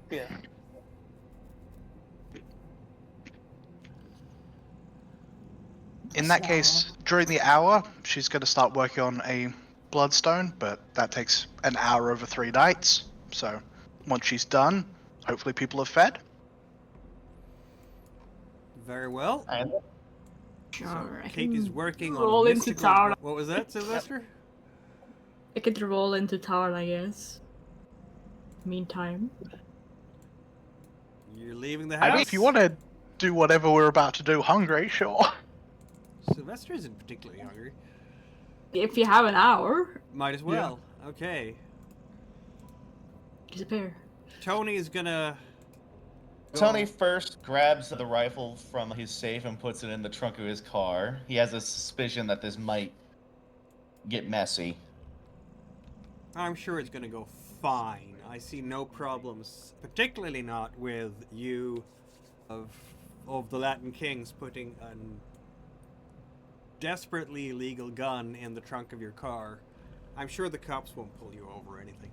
Yeah. In that case, during the hour, she's going to start working on a bloodstone, but that takes an hour over 3 nights. So once she's done, hopefully people are fed. Very well. And Sure, So I Kate can is working roll on into mystical... town. What was that, Sylvester? I could roll into town, I guess. Meantime. You're leaving the I house? mean, if you want to do whatever we're about to do hungry, sure. Sylvester isn't particularly hungry. If you have an hour, Might as well. Okay. disappear. Tony is gonna... go- Tony first grabs the rifle from his safe and puts it in the trunk of his car. He has a suspicion that this might get messy. I'm sure it's gonna go fine. I see no problems, particularly not with you of the Latin Kings putting a desperately illegal gun in the trunk of your car. I'm sure the cops won't pull you over or anything.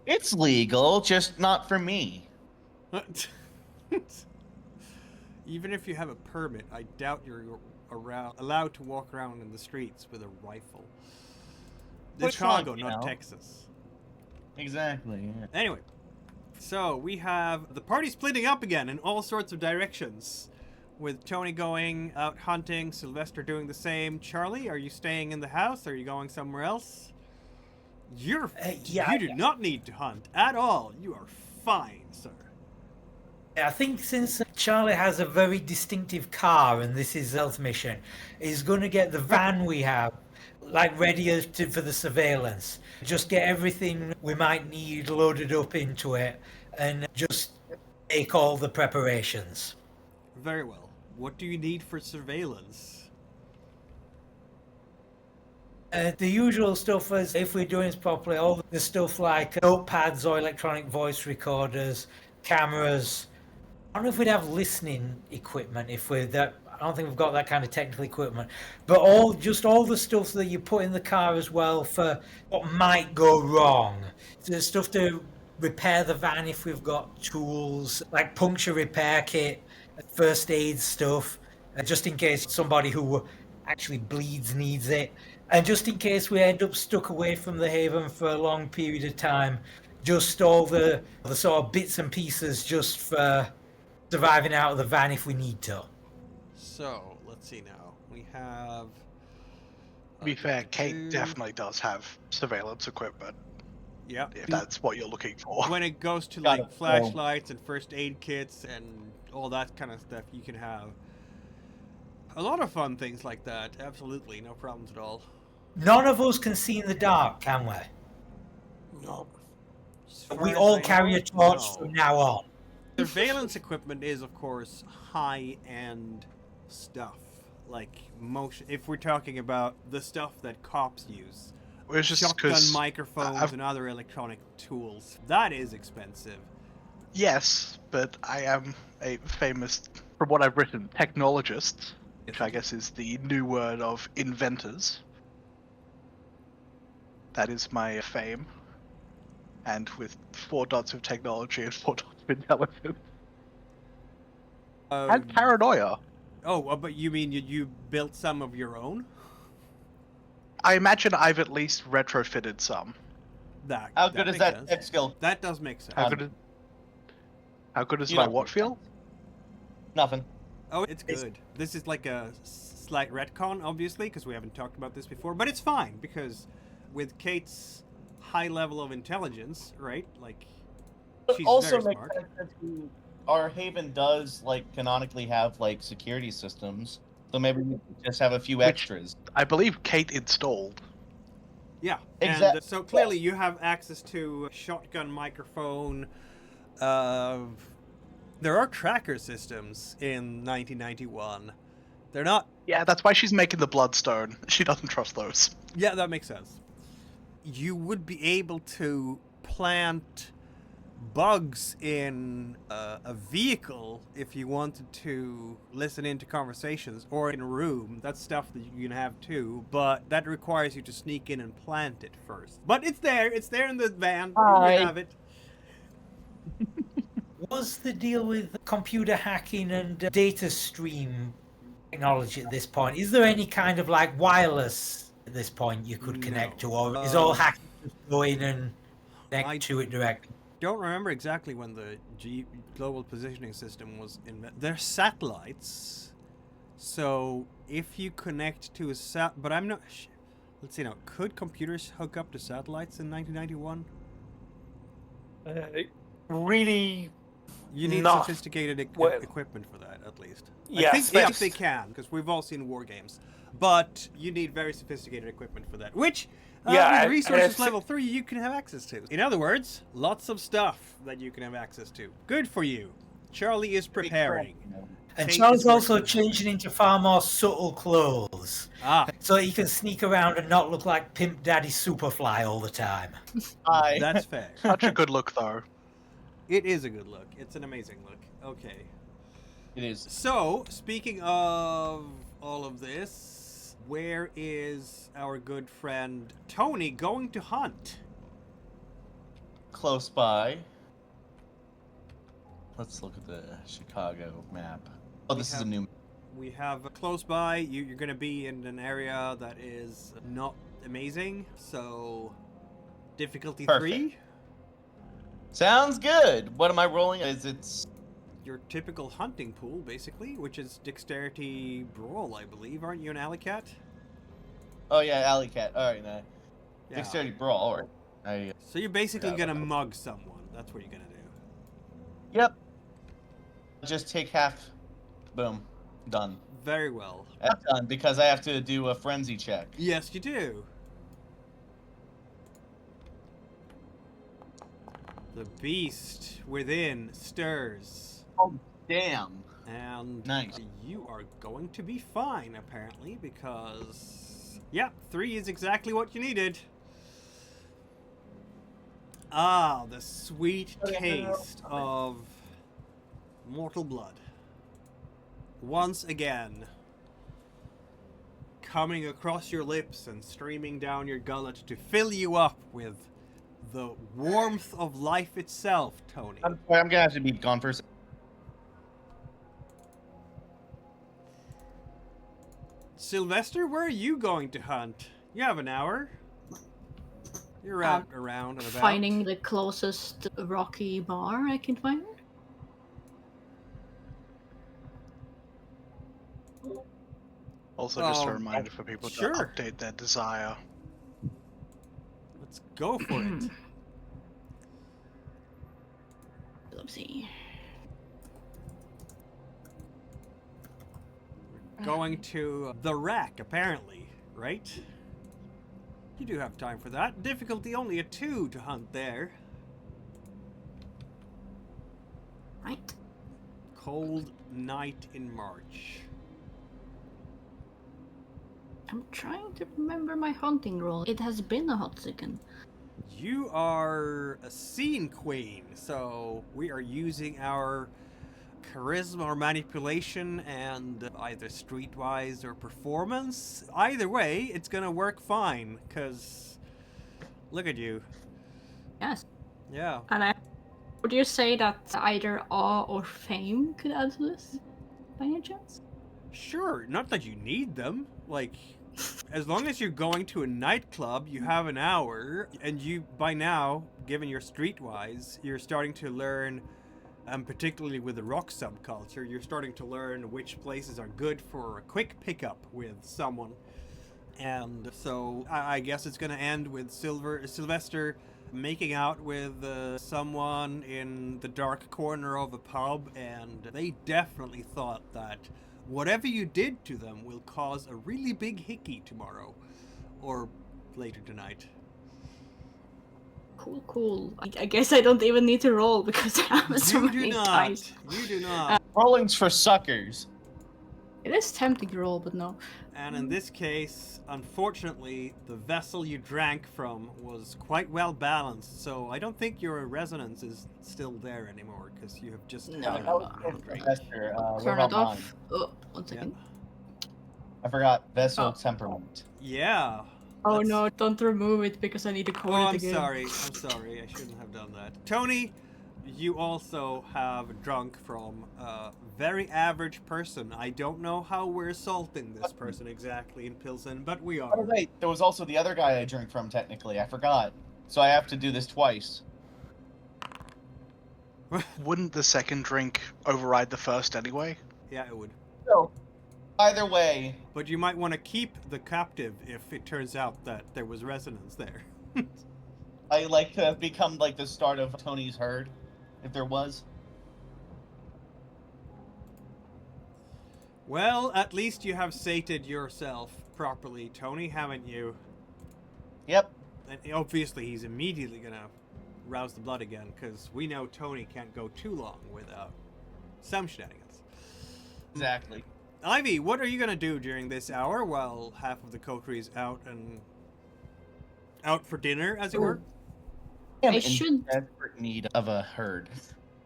It's legal, just not for me. Even if you have a permit, I doubt you're allowed to walk around in the streets with a rifle. This Which one, Chicago, you not know? Texas. Exactly. Yeah. Anyway, so we have the party splitting up again in all sorts of directions, with Tony going out hunting, Sylvester doing the same. Charlie, are you staying in the house? Are you going somewhere else? You do not need to hunt at all. You are fine, sir. I think since Charlie has a very distinctive car and this is Zel's mission, he's going to get the van we have, like ready for the surveillance. Just get everything we might need loaded up into it and just make all the preparations. Very well. What do you need for surveillance? The usual stuff is, if we're doing it properly, all the stuff like notepads or electronic voice recorders, cameras. I don't know if we'd have listening equipment if we're that. I don't think we've got that kind of technical equipment. But all the stuff that you put in the car as well for what might go wrong. The stuff to repair the van if we've got tools, like puncture repair kit, first aid stuff, just in case somebody who actually bleeds needs it. And just in case we end up stuck away from the haven for a long period of time, just all the sort of bits and pieces just for surviving out of the van if we need to. So, let's see now. We have... To be fair, Kate definitely does have surveillance equipment, Yep. if that's what you're looking for. When it goes to Got like it. flashlights and first aid kits and all that kind of stuff, you can have a lot of fun things like that. Absolutely, no problems at all. None of us can see in the dark, can we? No. We all carry a torch from now on. Surveillance equipment is, of course, high-end stuff. Like motion. If we're talking about the stuff that cops use, It's just shotgun 'cause microphones and other electronic tools, that is expensive. yes, but I am a famous, from what I've written, technologist, which I guess is the new word of inventors. That is my fame. And with 4 dots of technology and 4 dots of intelligence. And paranoia. Oh, but you mean you built some of your own? I imagine I've at least retrofitted some. How that good is makes that sense. tech skill? That does make sense. How good is You my don't- what feel? Nothing. Oh, it's good. This is like a slight retcon, obviously, because we haven't talked about this before. But it's fine, because with Kate's high level of intelligence, right? Like, It she's also very makes smart. sense that our haven does like canonically have like security systems, so maybe we could just have a few extras. I believe Kate installed. Yeah, Exact- and so clearly you have access to a shotgun microphone. There are tracker systems in 1991. They're not. Yeah, that's why she's making the bloodstone. She doesn't trust those. Yeah, that makes sense. You would be able to plant bugs in a vehicle if you wanted to listen into conversations, or in a room. That's stuff that you can have too, but that requires you to sneak in and plant it first. But it's there in the van. Hi. You have it. Was the deal with computer hacking and data stream technology at this point? Is there any kind of like wireless at this point you could connect to, or is all hacking just go in and connect to it directly? Don't remember exactly when the global positioning system was invented. They're satellites, so if you connect to a but I'm not. Let's see now. Could computers hook up to satellites in 1991? Really, You need not sophisticated well. equipment for that, at least. Yeah, I think space. they can, because we've all seen war games. But you need very sophisticated equipment for that, which, Yeah, with and resources it's- level 3, you can have access to. In other words, lots of stuff that you can have access to. Good for you. Charlie is preparing. And Kate Charles is also working. changing into far more subtle clothes, Ah, so he can sneak around and not look like Pimp Daddy Superfly all the time. Hi. that's fair. Such a good look, though. It is a good look. It's an amazing look. Okay. It is So, speaking of all of this, where is our good friend Tony going to hunt? close by. Let's look at the Chicago map. Oh, this is a new. We have close by, you're going to be in an area that is not amazing, so difficulty Perfect. 3. Sounds good. What am I rolling? Is it? Your typical hunting pool, basically, which is dexterity brawl, I believe. Aren't you an alley cat? Oh yeah, alley cat. All right, now. Yeah. Dexterity brawl. All right. So you're basically Yeah, going to but- mug someone. That's what you're going to do. Yep. Just take half. Boom. Done. Very well. That's done because I have to do a frenzy check. Yes, you do. The beast within stirs. Oh damn. And Nice. you are going to be fine, apparently, because... Yeah, 3 is exactly what you needed. Ah, the sweet taste of mortal blood. Once again, coming across your lips and streaming down your gullet to fill you up with the warmth of life itself, Tony. I'm sorry, I'm gonna have to be gone for a second. Sylvester, where are you going to hunt? You have an hour. You're out around and about. Finding the closest rocky bar I can find. Also, just a Oh, reminder for people to sure. update their desire. Let's go for it. Let's see. Going to the rack, apparently, right? You do have time for that. Difficulty only a 2 to hunt there. Right. Cold night in March. I'm trying to remember my hunting roll. It has been a hot second. You are a scene queen, so we are using our charisma or manipulation and either streetwise or performance. Either way, it's gonna work fine, because look at you. Yes. Yeah. And would you say that either awe or fame could add to this, by any chance? Sure, not that you need them. Like, As long as you're going to a nightclub, you have an hour, and you, by now, given you're streetwise, you're starting to learn, particularly with the rock subculture, you're starting to learn which places are good for a quick pickup with someone. And so I guess it's going to end with Sylvester making out with someone in the dark corner of a pub, and they definitely thought that whatever you did to them will cause a really big hickey tomorrow, or later tonight. Cool. I guess I don't even need to roll because I have so You do many not. dice. You do not. Rolling's for suckers. It is tempting to roll, but no. And in this case, unfortunately, the vessel you drank from was quite well balanced, so I don't think your resonance is still there anymore, because you have just No, had no, a drink. Professor, what Turn about it mine? off. Oh, 1 second. I forgot. Vessel Oh. temperament. Yeah. Oh let's- no, don't remove it because I need to code Oh, it I'm again. sorry. I'm sorry. I shouldn't have done that. Tony, you also have drunk from a very average person. I don't know how we're assaulting this person exactly in Pilsen, but we are. Oh wait, there was also the other guy I drank from. Technically, I forgot. So I have to do this twice. Wouldn't the second drink override the first anyway? Yeah, it would. So, either way, But you might want to keep the captive if it turns out that there was resonance there. I like to have become like the start of Tony's herd, if there was. Well, at least you have sated yourself properly, Tony, haven't you? Yep. And obviously he's immediately gonna rouse the blood again, because we know Tony can't go too long without some shenanigans. Exactly. Ivy, what are you gonna do during this hour while half of the coterie is out for dinner, as it were? I'm I in should- desperate need of a herd.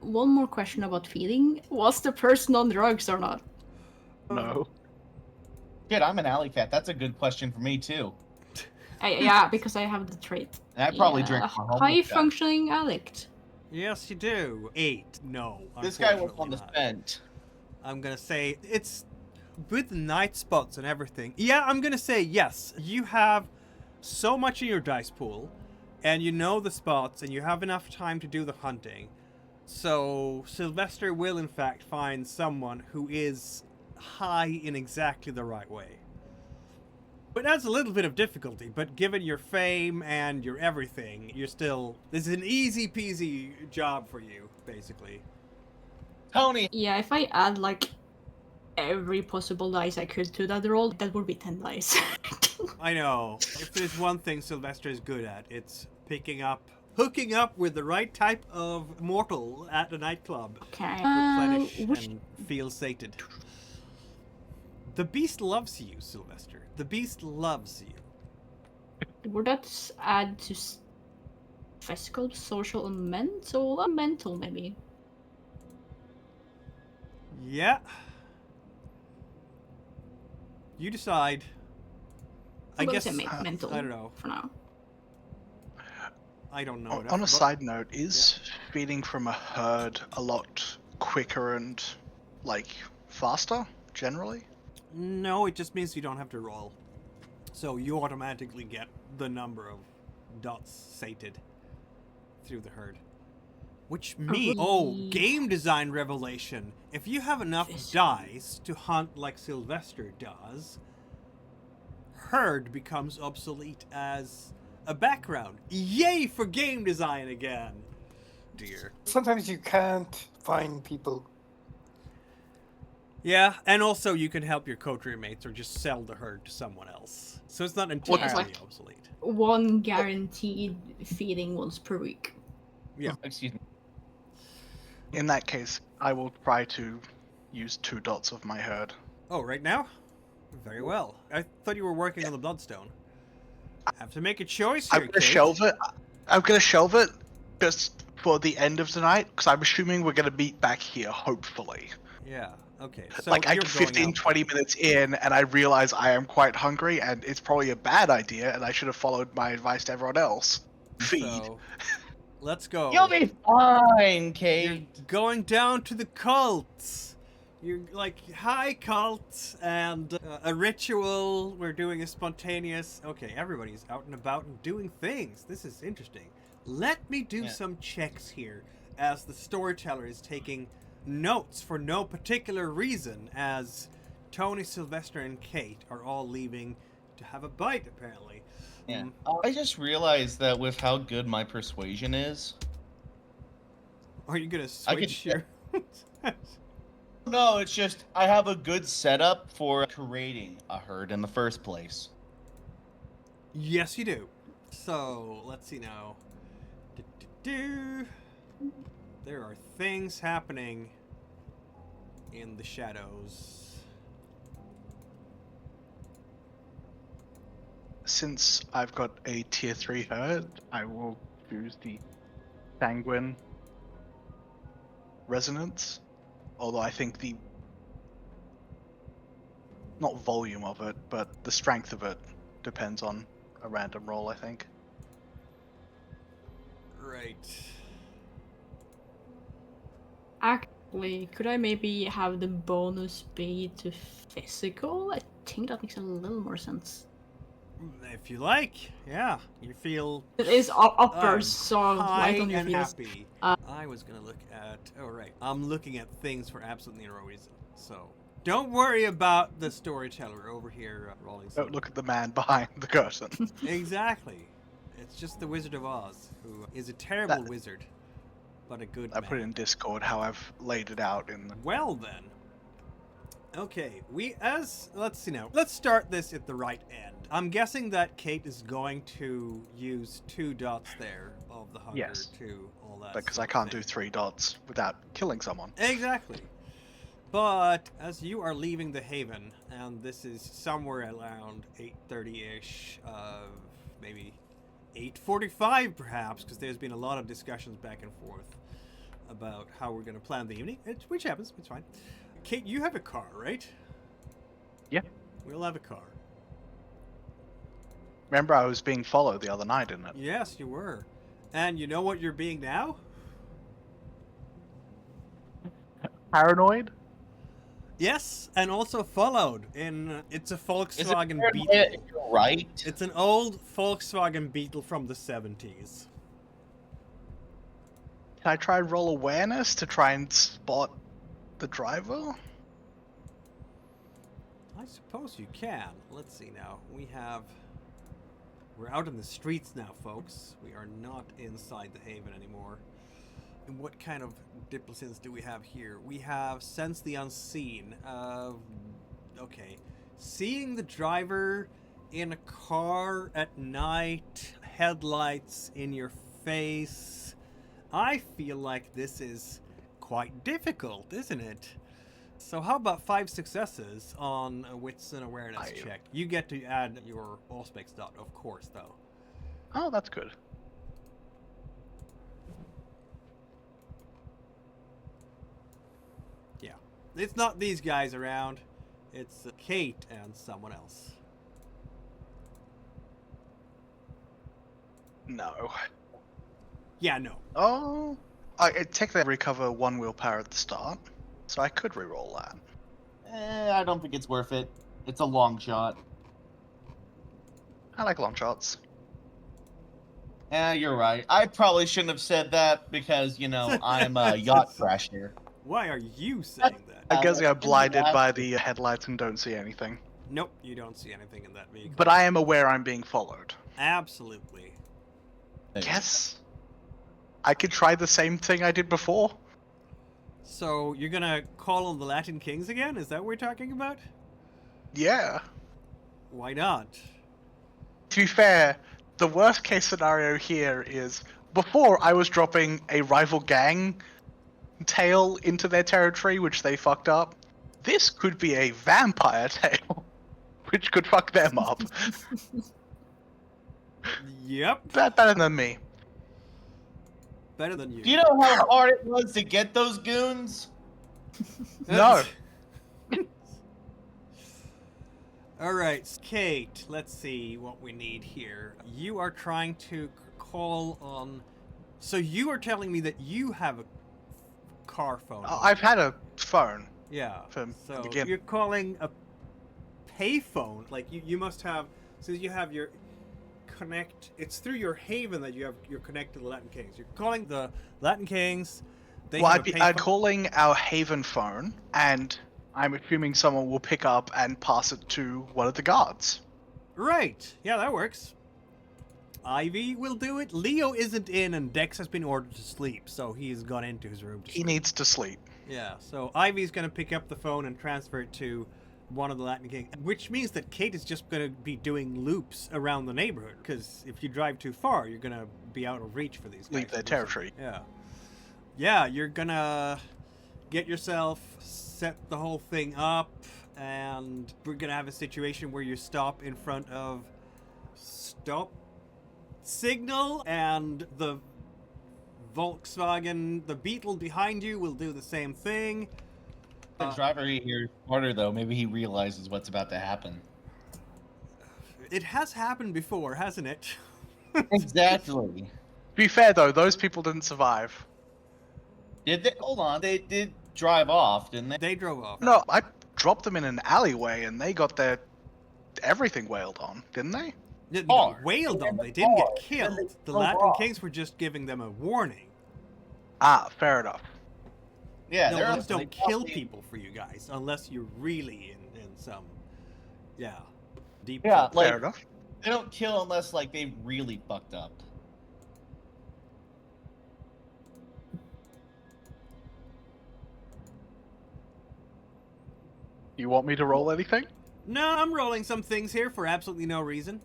One more question about feeding. Was the person on drugs or not? No. Shit, I'm an alley cat. That's a good question for me too. Yeah, because I have the trait. And I probably Yeah, drink from a homeless high guy. functioning addict. Yes, you do. 8. No. This guy was on unfortunately the not. scent. I'm gonna say it's with the night spots and everything. Yeah, I'm gonna say yes. You have so much in your dice pool, and you know the spots, and you have enough time to do the hunting. So Sylvester will in fact find someone who is high in exactly the right way. But that's a little bit of difficulty, but given your fame and your everything, you're still... This is an easy peasy job for you, basically. Tony, Yeah, if I add like every possible dice I could to that roll, that would be 10 dice. I know. If there's one thing Sylvester is good at, it's hooking up with the right type of mortal at a nightclub. Okay. Replenish Which and feel sated. The beast loves you, Sylvester. The beast loves you. would that add to physical, social, and mental? Mental, maybe. Yeah. You decide. I I'm gonna guess say mental. I don't know. For now. I don't know. enough On a about- side note, is feeding from a herd a lot quicker and, like, faster, generally? No, it just means you don't have to roll. So you automatically get the number of dots sated through the herd. Which means... Oh, game design revelation. If you have enough Yes. dice to hunt like Sylvester does, herd becomes obsolete as a background. Yay for game design again! Dear. Sometimes you can't find people. Yeah, and also you can help your coterie mates or just sell the herd to someone else. So it's not entirely like- obsolete. One guaranteed feeding once per week. excuse me. In that case, I will try to use 2 dots of my herd. Oh, right now? Very well. I thought you were working on the Bloodstone. Have to make a choice here, I'm gonna kid. shelve it. I'm gonna shelve it just for the end of the night, because I'm assuming we're gonna meet back here, hopefully. Yeah, okay. So Like, I'm you're going 15, out. 20 minutes in, and I realize I am quite hungry, and it's probably a bad idea, and I should have followed my advice to everyone else. Feed. So, let's go. You'll be fine, You're Kate. going down to the cults. You're like, hi, cult, and a ritual. We're doing a spontaneous. Okay, everybody's out and about and doing things. This is interesting. Let me do some checks here as the storyteller is taking notes for no particular reason, as Tony, Sylvester, and Kate are all leaving to have a bite, apparently. Yeah. I just realized that with how good my persuasion is. Are you gonna switch your? No, it's just I have a good setup for creating a herd in the first place. Yes, you do. So let's see now. There are things happening in the shadows. Since I've got a tier 3 herd, I will choose the sanguine resonance. Although I think the not volume of it, but the strength of it depends on a random roll, I think. Right. Actually, could I maybe have the bonus be to physical? I think that makes a little more sense. If you like, yeah. You feel It is upper, so high light on your and feels. happy. I was gonna look at. Oh right, I'm looking at things for absolutely no reason. So don't worry about the storyteller over here rolling. Don't look at the man behind the curtain. Exactly. It's just the Wizard of Oz, who is a terrible wizard, but a good I man. put it in Discord how I've laid it out in the... Well then. Okay, let's see now. Let's start this at the right end. I'm guessing that Kate is going to use 2 dots there of the hunger Yes. to all that. Because sort I of can't thing. do 3 dots without killing someone. Exactly. But as you are leaving the Haven, and this is somewhere around 8:30-ish, maybe 8:45 perhaps, because there's been a lot of discussions back and forth about how we're going to plan the evening, which happens, it's fine. Kate, you have a car, right? Yeah. We'll have a car. Remember I was being followed the other night, didn't it? Yes, you were. And you know what you're being now? Paranoid? Yes, and also followed in. It's a Volkswagen Is Beetle. it right? It's an old Volkswagen Beetle from the 70s. Can I try and roll awareness to try and spot the driver? I suppose you can. Let's see now. We're out in the streets now, folks. We are not inside the Haven anymore. And what kind of disciplines do we have here? We have Sense the Unseen. Okay. Seeing the driver in a car at night, headlights in your face. I feel like this is quite difficult, isn't it? So how about 5 successes on a wits and awareness check? You get to add your Allspecs dot, of course, though. Oh, that's good. Yeah. It's not these guys around. It's Kate and someone else. No. Yeah, no. Oh, I technically recover 1 willpower at the start, so I could reroll that. I don't think it's worth it. It's a long shot. I like long shots. You're right. I probably shouldn't have said that because, I'm a yacht crasher. Why are you saying that? I guess I got it's blinded not- by the headlights and don't see anything. Nope, you don't see anything in that vehicle. But I am aware I'm being followed. Absolutely. Yes. I could try the same thing I did before. So, you're gonna call on the Latin Kings again? Is that what we're talking about? Yeah. Why not? To be fair, the worst case scenario here is before I was dropping a rival gang tail into their territory, which they fucked up. This could be a vampire tail, which could fuck them up. Yep. That better than me. Better than you. Do you know how hard it was to get those goons? No. Alright, Kate, let's see what we need here. You are trying to call on... So you are telling me that you have a car phone. I've had a phone. Yeah. From So begin. you're calling a payphone. Like you must have, since you have your connect. It's through your haven that you're connected to the Latin Kings. You're calling the Latin Kings. They Well, have a I'd payphone. calling our haven phone, and I'm assuming someone will pick up and pass it to one of the guards. Right. Yeah, that works. Ivy will do it. Leo isn't in, and Dex has been ordered to sleep, so he's gone into his room to He sleep. needs to sleep. Yeah, so Ivy's going to pick up the phone and transfer it to one of the Latin Kings, which means that Kate is just going to be doing loops around the neighborhood, because if you drive too far, you're going to be out of reach for these guys. Leave their territory. Yeah. Yeah, you're going to get yourself set the whole thing up, and we're going to have a situation where you stop in front of stop signal, and the Volkswagen, the Beetle behind you will do the same thing. The driver here is smarter though. Maybe he realizes what's about to happen. It has happened before, hasn't it? Exactly. To be fair, though, those people didn't survive. Did they? Hold on. They did drive off, didn't they? They drove off. No, I dropped them in an alleyway, and they got their everything wailed on, didn't they? They Car. wailed They on. were They didn't car. get killed. They The drove Latin off. Kings were just giving them a warning. Ah, fair enough. Yeah, No, they're those don't kill probably- people for you guys, unless you're really in some, deep. Yeah, shit. like Fair enough. they don't kill unless like they really fucked up. You want me to roll anything? No, I'm rolling some things here for absolutely no reason.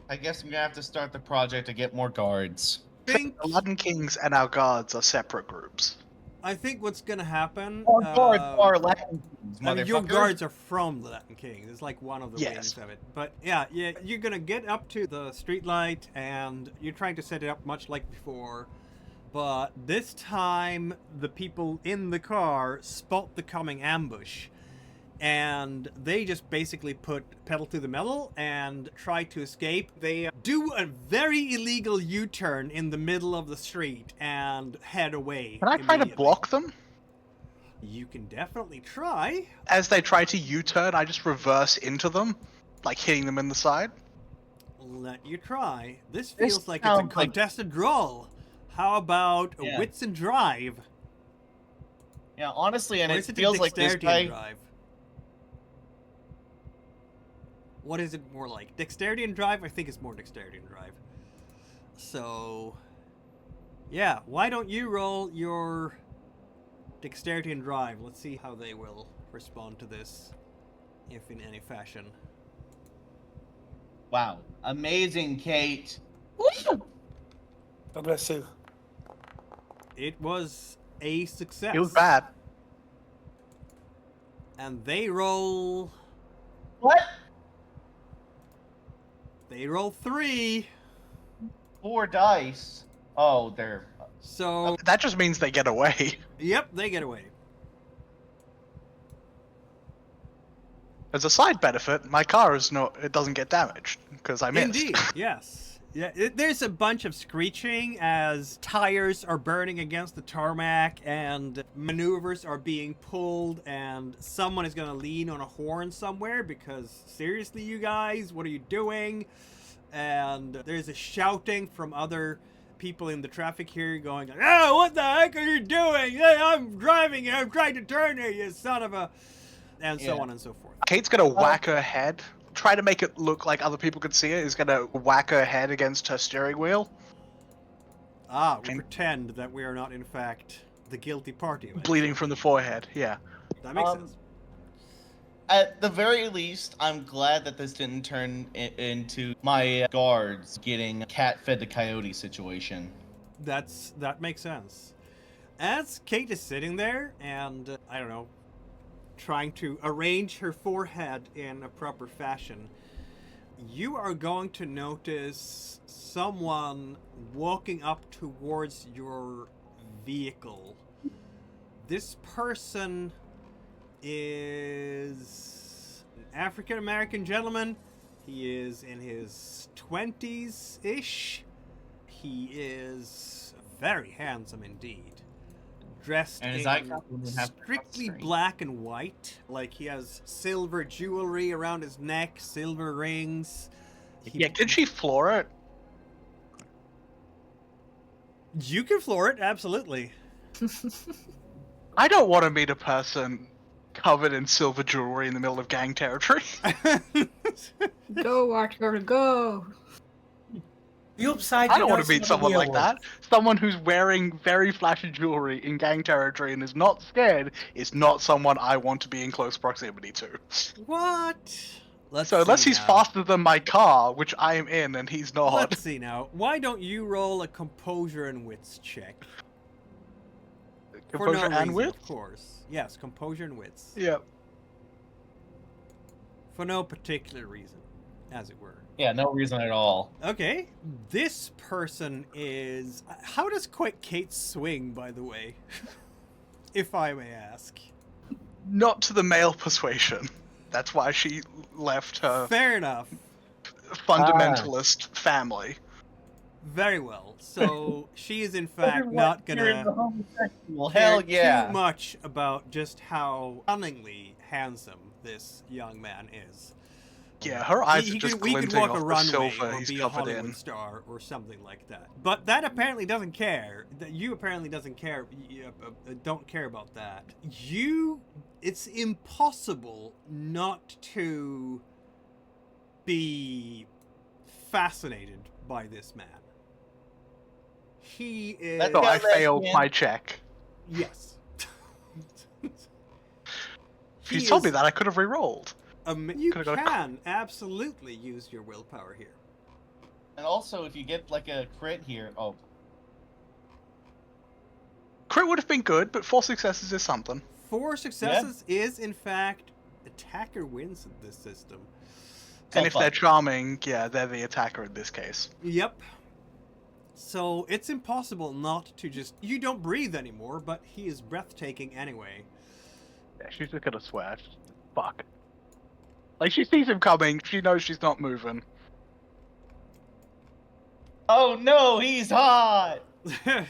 I guess I'm gonna have to start the project to get more guards. Think The Latin Kings and our guards are separate groups. I think what's gonna happen. Our guards are Latin kings, I mean, your motherfucker. guards are from the Latin Kings. It's like one of the Yes. wings of it. But yeah, you're gonna get up to the streetlight, and you're trying to set it up much like before. But this time, the people in the car spot the coming ambush, and they just basically put pedal to the metal and try to escape. They do a very illegal U-turn in the middle of the street and head away. Can I try to immediately. block them? You can definitely try. As they try to U-turn, I just reverse into them, like hitting them in the side. Let you try. This This feels like it's a sounds like- contested roll. How about a Yeah. wits and drive? Yeah, honestly, and Or it is it a feels like this dexterity and guy. drive? What is it more like? Dexterity and drive? I think it's more dexterity and drive. So, yeah, why don't you roll your dexterity and drive? Let's see how they will respond to this, if in any fashion. Wow, amazing, Kate. God bless you. It was a success. It was bad. And they roll... What? They roll 3. 4 dice. Oh, they're. So, That just means they get away. yep, they get away. As a side benefit, my car it doesn't get damaged because I missed. Indeed, yes. Yeah, there's a bunch of screeching as tires are burning against the tarmac and maneuvers are being pulled, and someone is going to lean on a horn somewhere because, seriously, you guys, what are you doing? And there's a shouting from other people in the traffic here going, oh, what the heck are you doing? Hey, I'm driving here. I'm trying to turn here, you son of a... And so Yeah. on and so forth. Kate's gonna whack her head. Try to make it look like other people could see it. Is gonna whack her head against her steering wheel, Ah, we And- pretend that we are not, in fact, the guilty party. bleeding from the forehead. Yeah. That makes Um, sense. At the very least, I'm glad that this didn't turn into my guards getting cat fed to coyote situation. That makes sense. As Kate is sitting there and, I don't know, trying to arrange her forehead in a proper fashion, you are going to notice someone walking up towards your vehicle. This person is an African American gentleman. He is in his 20s-ish. He is very handsome indeed. dressed And his in icon wouldn't have to cross strictly screen. black and white. Like he has silver jewelry around his neck, silver rings. Yeah, can she floor it? You can floor it, absolutely. I don't want to meet a person covered in silver jewelry in the middle of gang territory. Go, Arthur, go. The upside. I don't want to meet someone like that. Someone who's wearing very flashy jewelry in gang territory and is not scared is not someone I want to be in close proximity to. What? Let's So unless see he's now. faster than my car, which I am in, and he's not. Let's see now. Why don't you roll a composure and wits check? For Composure no and reason, wit? of course. Yes, composure and wits. Yeah. For no particular reason, as it were. Yeah, no reason at all. Okay, this person is... How does Kate swing, by the way? If I may ask. Not to the male persuasion. That's why she left her Fair enough. fundamentalist family. Very well. So, she is in fact not gonna Well, care hell yeah. too much about just how cunningly handsome this young man is. Yeah, her eyes He are just could, we could glinting walk a off the runway silver or he's be a covered Hollywood in. star or something like that. But that apparently doesn't care. That you apparently doesn't care. Don't care about that. It's impossible not to be fascinated by this man. He is. Let's So go, I failed lesbian. my check. Yes. If you He told me is that, I could have re-rolled. You Could've got a can absolutely use your willpower here. And also, if you get like a crit here, oh, Crit would have been good, but 4 successes is something. 4 successes is, in fact, attacker wins in this system. And if fun. they're charming, yeah, they're the attacker in this case. Yep. So it's impossible not to just... You don't breathe anymore, but he is breathtaking anyway. Yeah, she's just gonna swear. Fuck. Like, she sees him coming, she knows she's not moving. oh no, he's hot. I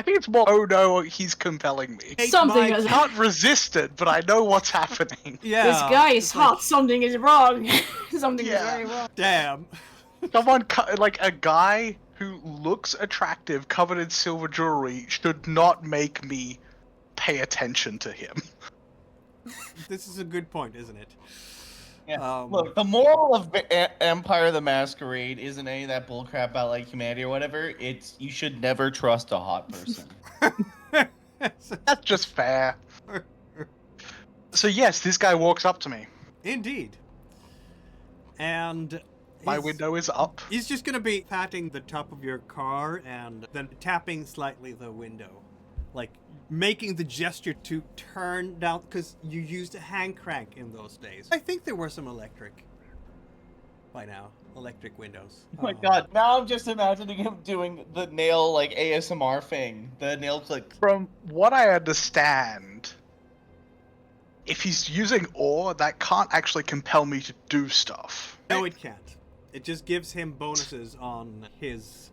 think it's more, oh no, he's compelling me. Take Something my- is- I can't resist it, but I know what's happening. Yeah. This guy is it's hot. like, Something is wrong. Something is Yeah. very wrong. damn. Someone, like a guy who looks attractive, covered in silver jewelry, should not make me pay attention to him. This is a good point, isn't it? Yeah. Look, the moral of Empire the Masquerade isn't any of that bullcrap about like humanity or whatever. It's you should never trust a hot person. That's just fair. So yes, this guy walks up to me. Indeed. And... My his- window is up. He's just gonna be patting the top of your car and then tapping slightly the window. Like, making the gesture to turn down, because you used a hand crank in those days. I think there were some electric by now. Electric windows. Oh my god, now I'm just imagining him doing the nail like ASMR thing. The nail click. From what I understand, if he's using ore, that can't actually compel me to do stuff. No, it can't. It just gives him bonuses on his...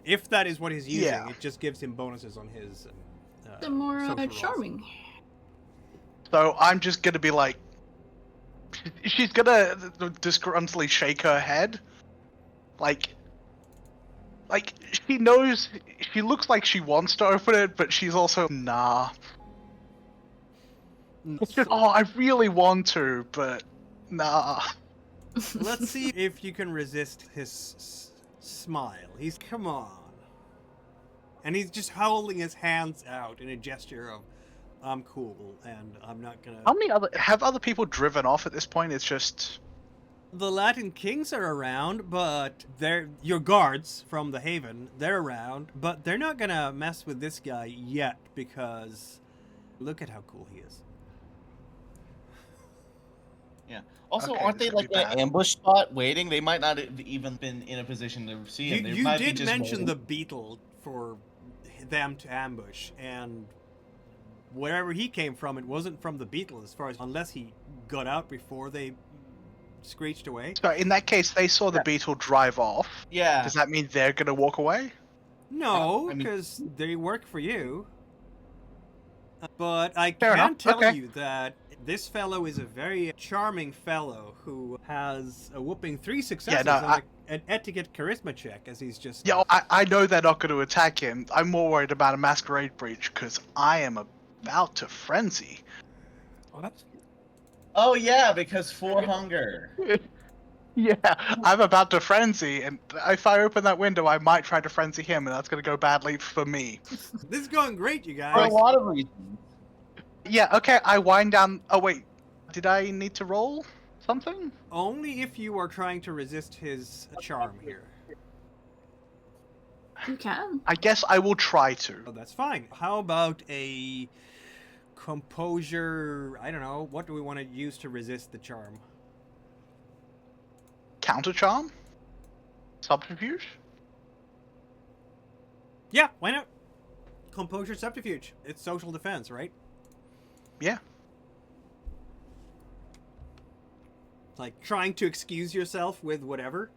If that is what he's using, Yeah. it just gives him bonuses on his... The more social rolls. charming. So I'm just gonna be like, she's gonna disgruntledly shake her head, like she knows, she looks like she wants to open it, but she's also nah. It's just, oh, I really want to, but nah. Let's see if you can resist his smile. He's, come on. And he's just holding his hands out in a gesture of, I'm cool, and I'm not gonna... How many have other people driven off at this point? It's just... The Latin Kings are around, but they're... Your guards from the Haven, they're around, but they're not gonna mess with this guy yet, because look at how cool he is. Yeah. Also, Okay, aren't this they could like be an bad. ambush spot waiting? They might not have even been in a position to see him. They You might be did just mention waiting. the beetle for them to ambush, and wherever he came from, it wasn't from the beetle, as far as, unless he got out before they screeched away. So in that case, they saw the beetle drive off. Yeah. Does that mean they're gonna walk away? No, I mean- because they work for you. But I Fair can enough, tell okay. you that this fellow is a very charming fellow who has a whooping 3 successes no, on an etiquette charisma check, as he's just... Yeah, I know they're not going to attack him. I'm more worried about a masquerade breach because I am about to frenzy. What? Oh yeah, because for hunger. Yeah, I'm about to frenzy, and if I open that window, I might try to frenzy him, and that's going to go badly for me. This is going great, you For a guys. lot of reasons. Yeah, okay, I wind down. Oh, wait. Did I need to roll something? Only if you are trying to resist his charm here. You can. I guess I will try to. Oh, that's fine. How about a composure... I don't know. What do we want to use to resist the charm? Counter charm? Subterfuge? Yeah, why not? Composure subterfuge. It's social defense, right? Yeah. Like trying to excuse yourself with whatever.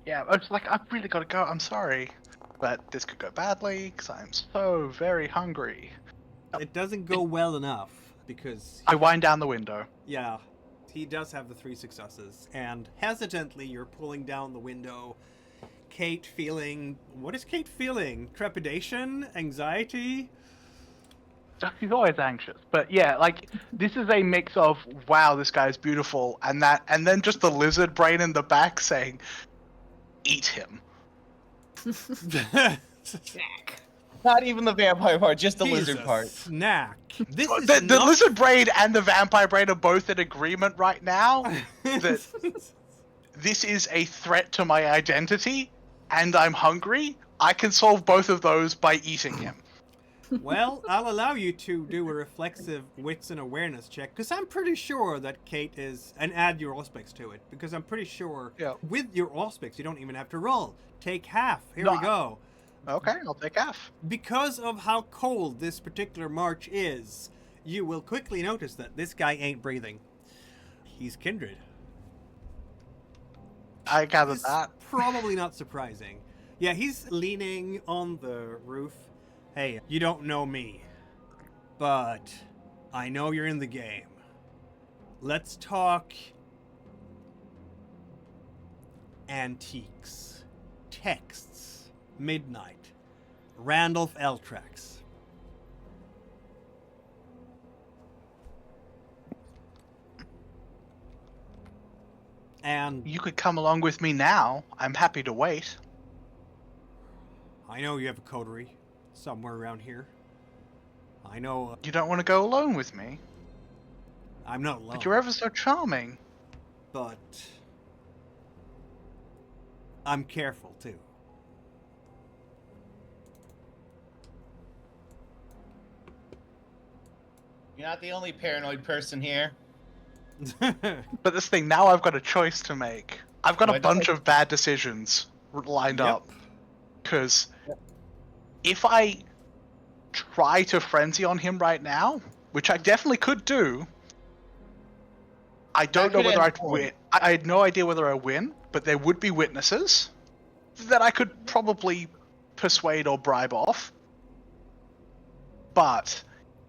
Yeah, I was like, I've really got to go. I'm sorry. But this could go badly because I'm so very hungry. It doesn't go well enough because, I wind down the window. yeah, he does have the 3 successes. And hesitantly, you're pulling down the window. Kate feeling... What is Kate feeling? Trepidation? Anxiety? She's always anxious, but yeah, like this is a mix of wow, this guy's beautiful, and then just the lizard brain in the back saying, "Eat him." Snack. Not even the vampire part, just the He's lizard a part. snack. This is The not... lizard brain and the vampire brain are both in agreement right now that this is a threat to my identity, and I'm hungry. I can solve both of those by eating him. Well, I'll allow you to do a reflexive wits and awareness check, because I'm pretty sure that Kate is... And add your auspics to it, because I'm pretty sure Yeah. with your auspics, you don't even have to roll. Take half. Here No, we go. Okay, I'll take half. Because of how cold this particular march is, you will quickly notice that this guy ain't breathing. He's kindred. I gathered It's that. probably not surprising. Yeah, he's leaning on the roof. Hey, you don't know me, but I know you're in the game. Let's talk antiques, texts, midnight, Randolph Eltrax. And You could come along with me now. I'm happy to wait. I know you have a coterie somewhere around here. I know You don't want to go alone with me, I'm not alone, but you're ever so charming. but I'm careful too. You're not the only paranoid person here. But this thing, now I've got a choice to make. I've got Why a bunch don't of bad decisions lined Yep. up. Because if I try to frenzy on him right now, which I definitely could do, I don't know could whether end I'd poorly. win. I had no idea whether I win, but there would be witnesses that I could probably persuade or bribe off. But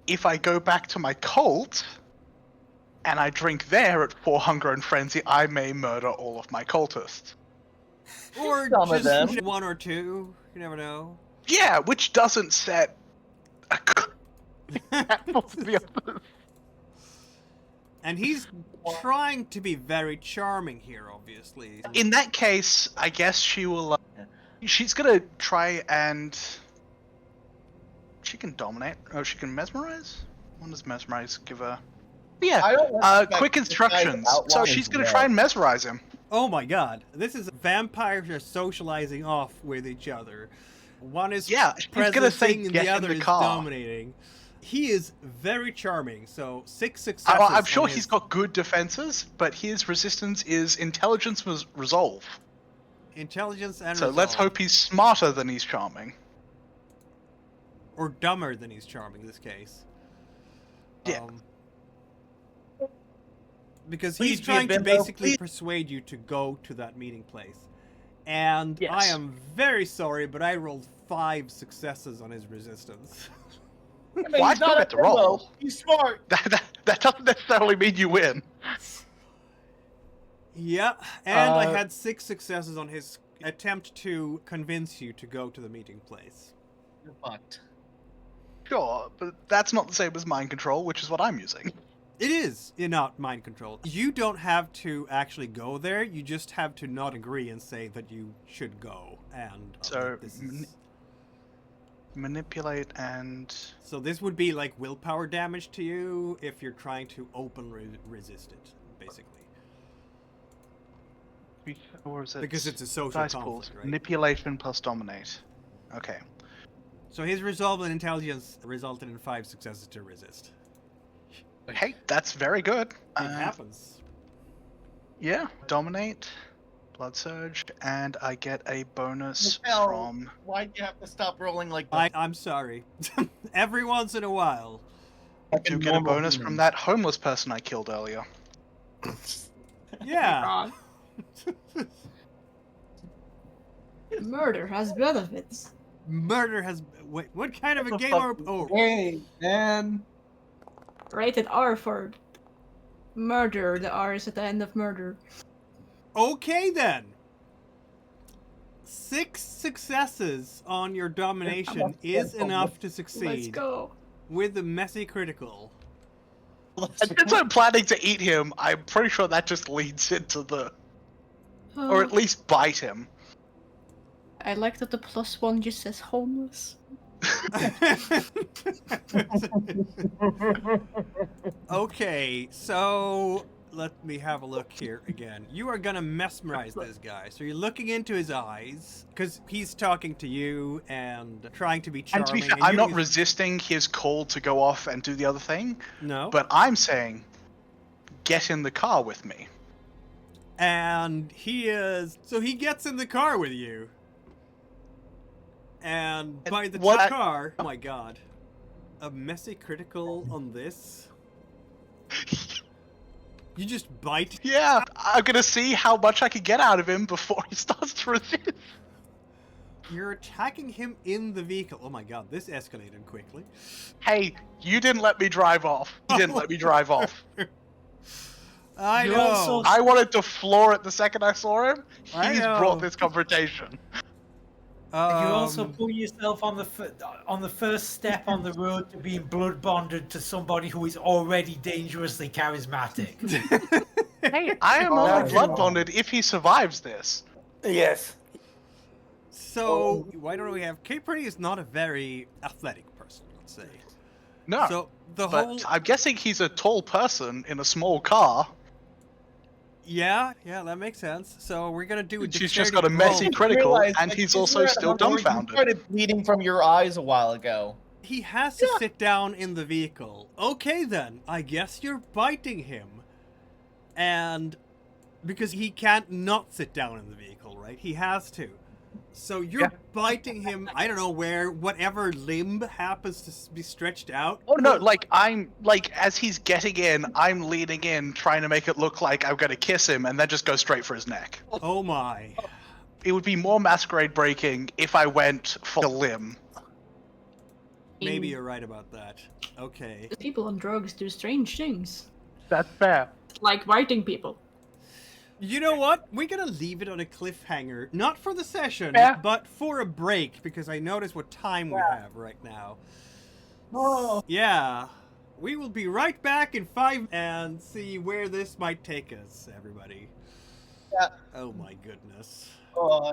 if I go back to my cult and I drink there at 4 hunger and frenzy, I may murder all of my cultists. Or Some of just them. 1 or 2. You never know. Yeah, which doesn't set a example to the others. And he's trying to be very charming here, obviously. In that case, I guess she will. She's gonna try and. She can dominate. Oh, she can mesmerize. What does mesmerize give her? Yeah. I don't expect Quick this guy's instructions. So outline she's is gonna red. try and mesmerize him. Oh my god. This is vampires are socializing off with each other. One is Yeah, she's gonna say, presencing and "Get the in other the is car." dominating. He is very charming, so 6 successes. I'm sure on he's his got good defenses, but his resistance is intelligence was resolve. intelligence and So let's resolve. hope he's smarter than he's charming. Or dumber than he's charming in this case. Yeah. Because Please he's be a trying to bimbo, basically please. persuade you to go to that meeting place. And Yes. I am very sorry, but I rolled 5 successes on his resistance. I mean, Well, I he's still not get a to roll. himbo. He's smart. That doesn't necessarily mean you win. Yeah, and I Uh, had 6 successes on his attempt to convince you to go to the meeting place. You're fucked. Sure, but that's not the same as mind control, which is what I'm using. It is not mind control. You don't have to actually go there. You just have to not agree and say that you should go. And So, this is... manipulate and... So this would be like willpower damage to you if you're trying to openly resist it, basically. Or is it Because it's a social dice conflict, pools? right? Manipulation plus dominate. Okay. So his resolve and intelligence resulted in 5 successes to resist. Hey, that's very good. It happens. Yeah, dominate, blood surge, and I get a bonus Hell, from... why'd you have to stop rolling like I'm sorry. Every once in a while. I do get a bonus from that homeless person I killed earlier. Yeah. God. Murder has benefits. Murder has... Wait, what kind of a game are... Oh, Hey, man. Rated R for murder. The R is at the end of murder. okay then. 6 successes on your domination is enough to Let's succeed go. with a messy critical. And since I'm planning to eat him, I'm pretty sure that just leads into the... Or at least bite him. I like that the +1 just says homeless. Okay, so let me have a look here again. You are gonna mesmerize this guy. So you're looking into his eyes because he's talking to you and trying to be And charming. to be fair, and I'm you- not resisting his call to go off and do the other thing, No. but I'm saying, get in the car with me. And he is... So he gets in the car with you. And by the what- car... Oh my god. A messy critical on this? You just bite... Yeah, I'm gonna see how much I can get out of him before he starts to resist. You're attacking him in the vehicle. Oh my god, this escalated quickly. Hey, you didn't let me drive off. You didn't let me drive off. I You know. also- I wanted to floor it the second I saw him. I He's know. brought this confrontation. You also Um, put yourself on the first step on the road to being blood bonded to somebody who is already dangerously charismatic. Hey, I am Oh, only blood no. bonded if he survives this. Yes. So, why don't we have... Capri is not a very athletic person, let's say. No, So, the but whole... I'm guessing he's a tall person in a small car. Yeah, that makes sense. So, we're gonna do a She's just got a dexterity messy roll. critical, Realize, and like, he's you also were at still 100, You dumbfounded. started bleeding from your eyes a while ago. He has to sit down in the vehicle. Okay then, I guess you're biting him. And because he can't not sit down in the vehicle, right? He has to. So you're Yeah. biting him, I don't know where, whatever limb happens to be stretched out. Oh no, as he's getting in, I'm leaning in, trying to make it look like I'm gonna kiss him, and then just go straight for his neck. Oh my. It would be more masquerade breaking if I went for a limb. Maybe you're right about that. Okay. People on drugs do strange things, That's fair. like biting people. You know what? We're gonna leave it on a cliffhanger. Not for the session, Yeah. but for a break, because I notice what time we have right now. Oh. Yeah. We will be right back in 5 and see where this might take us, everybody. Yeah. Oh my goodness. Oh,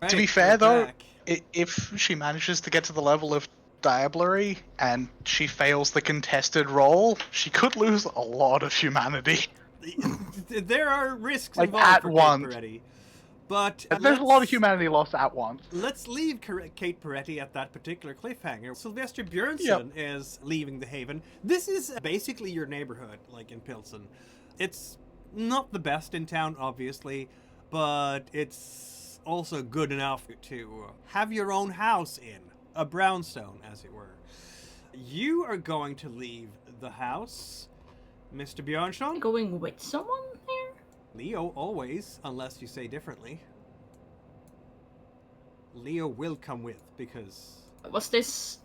To be Right, fair, you're though, back. if she manages to get to the level of diablerie and she fails the contested roll, she could lose a lot of humanity. There are risks Like, involved at for Kate once. Peretti. But There's a lot of humanity lost at once. let's leave Kate Peretti at that particular cliffhanger. Sylvester Björnsson is leaving the Haven. This is basically your neighborhood, like in Pilsen. It's not the best in town, obviously, but it's also good enough to have your own house in. A brownstone, as it were. You are going to leave the house, Mr. Björnsson. Going with someone here? Leo, always, unless you say differently. Leo will come with, because... Was this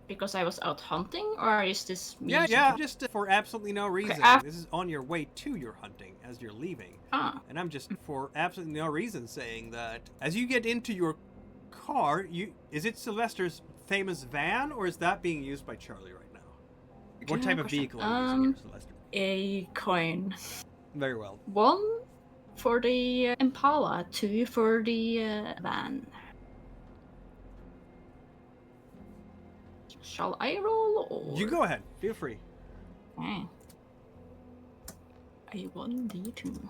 because I was out hunting, or is this me? Yeah, just for absolutely no reason. Okay, This is on your way to your hunting, as you're leaving. Ah, And I'm just, for absolutely no reason, saying that as you get into your car, is it Sylvester's famous van, or is that being used by Charlie right now? What good type of question. vehicle are you using here, Sylvester? a coin. Very well. 1 for the Impala, 2 for the van. Shall I roll or? You go ahead. Feel free. Okay. A 1d2.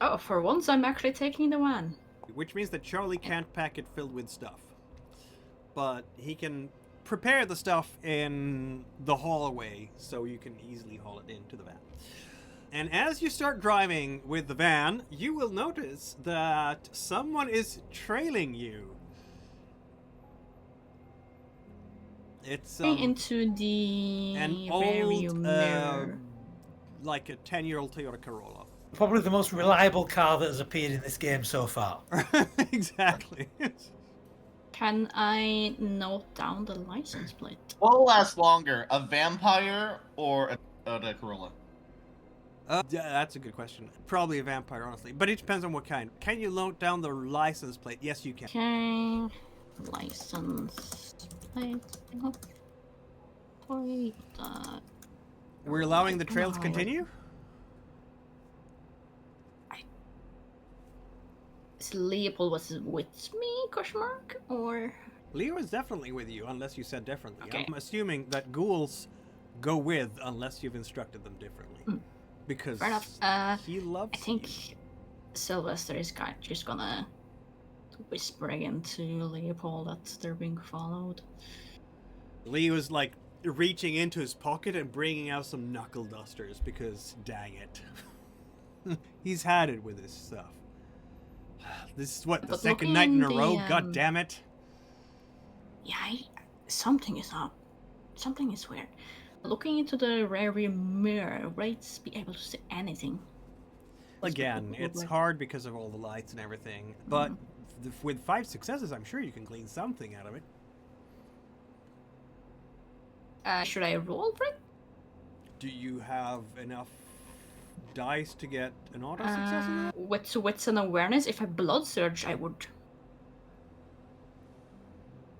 Oh, for once I'm actually taking the van. Which means that Charlie can't pack it filled with stuff. But he can prepare the stuff in the hallway so you can easily haul it into the van. And as you start driving with the van, you will notice that someone is trailing you. It's Into the an rearview old, mirror. like a 10-year-old Toyota Corolla. Probably the most reliable car that has appeared in this game so far. Exactly. Can I note down the license plate? What will last longer, a vampire or a Corolla? Yeah, that's a good question. Probably a vampire, honestly. But it depends on what kind. Can you note down the license plate? Yes, you can. Okay. License plate. Toyota. We're allowing the trail to No. continue? Is Leopold was with me? Question mark or? Leo is definitely with you, unless you said differently. Okay. I'm assuming that ghouls go with unless you've instructed them differently. Because Fair enough. he loves I think Sylvester is just gonna whisper again to Leopold that they're being followed. you. Leo's like reaching into his pocket and bringing out some knuckle dusters because, dang it. He's had it with this stuff. This is what, the But second looking night in in a row? the, God damn it. Yeah, something is up. Something is weird. Looking into the rearview mirror, will it be able to see anything? Again, it's hard because of all the lights and everything, but with 5 successes, I'm sure you can glean something out of it. Should I roll for it? Do you have enough dice to get an auto success in that? With wits and awareness, if I blood surge, I would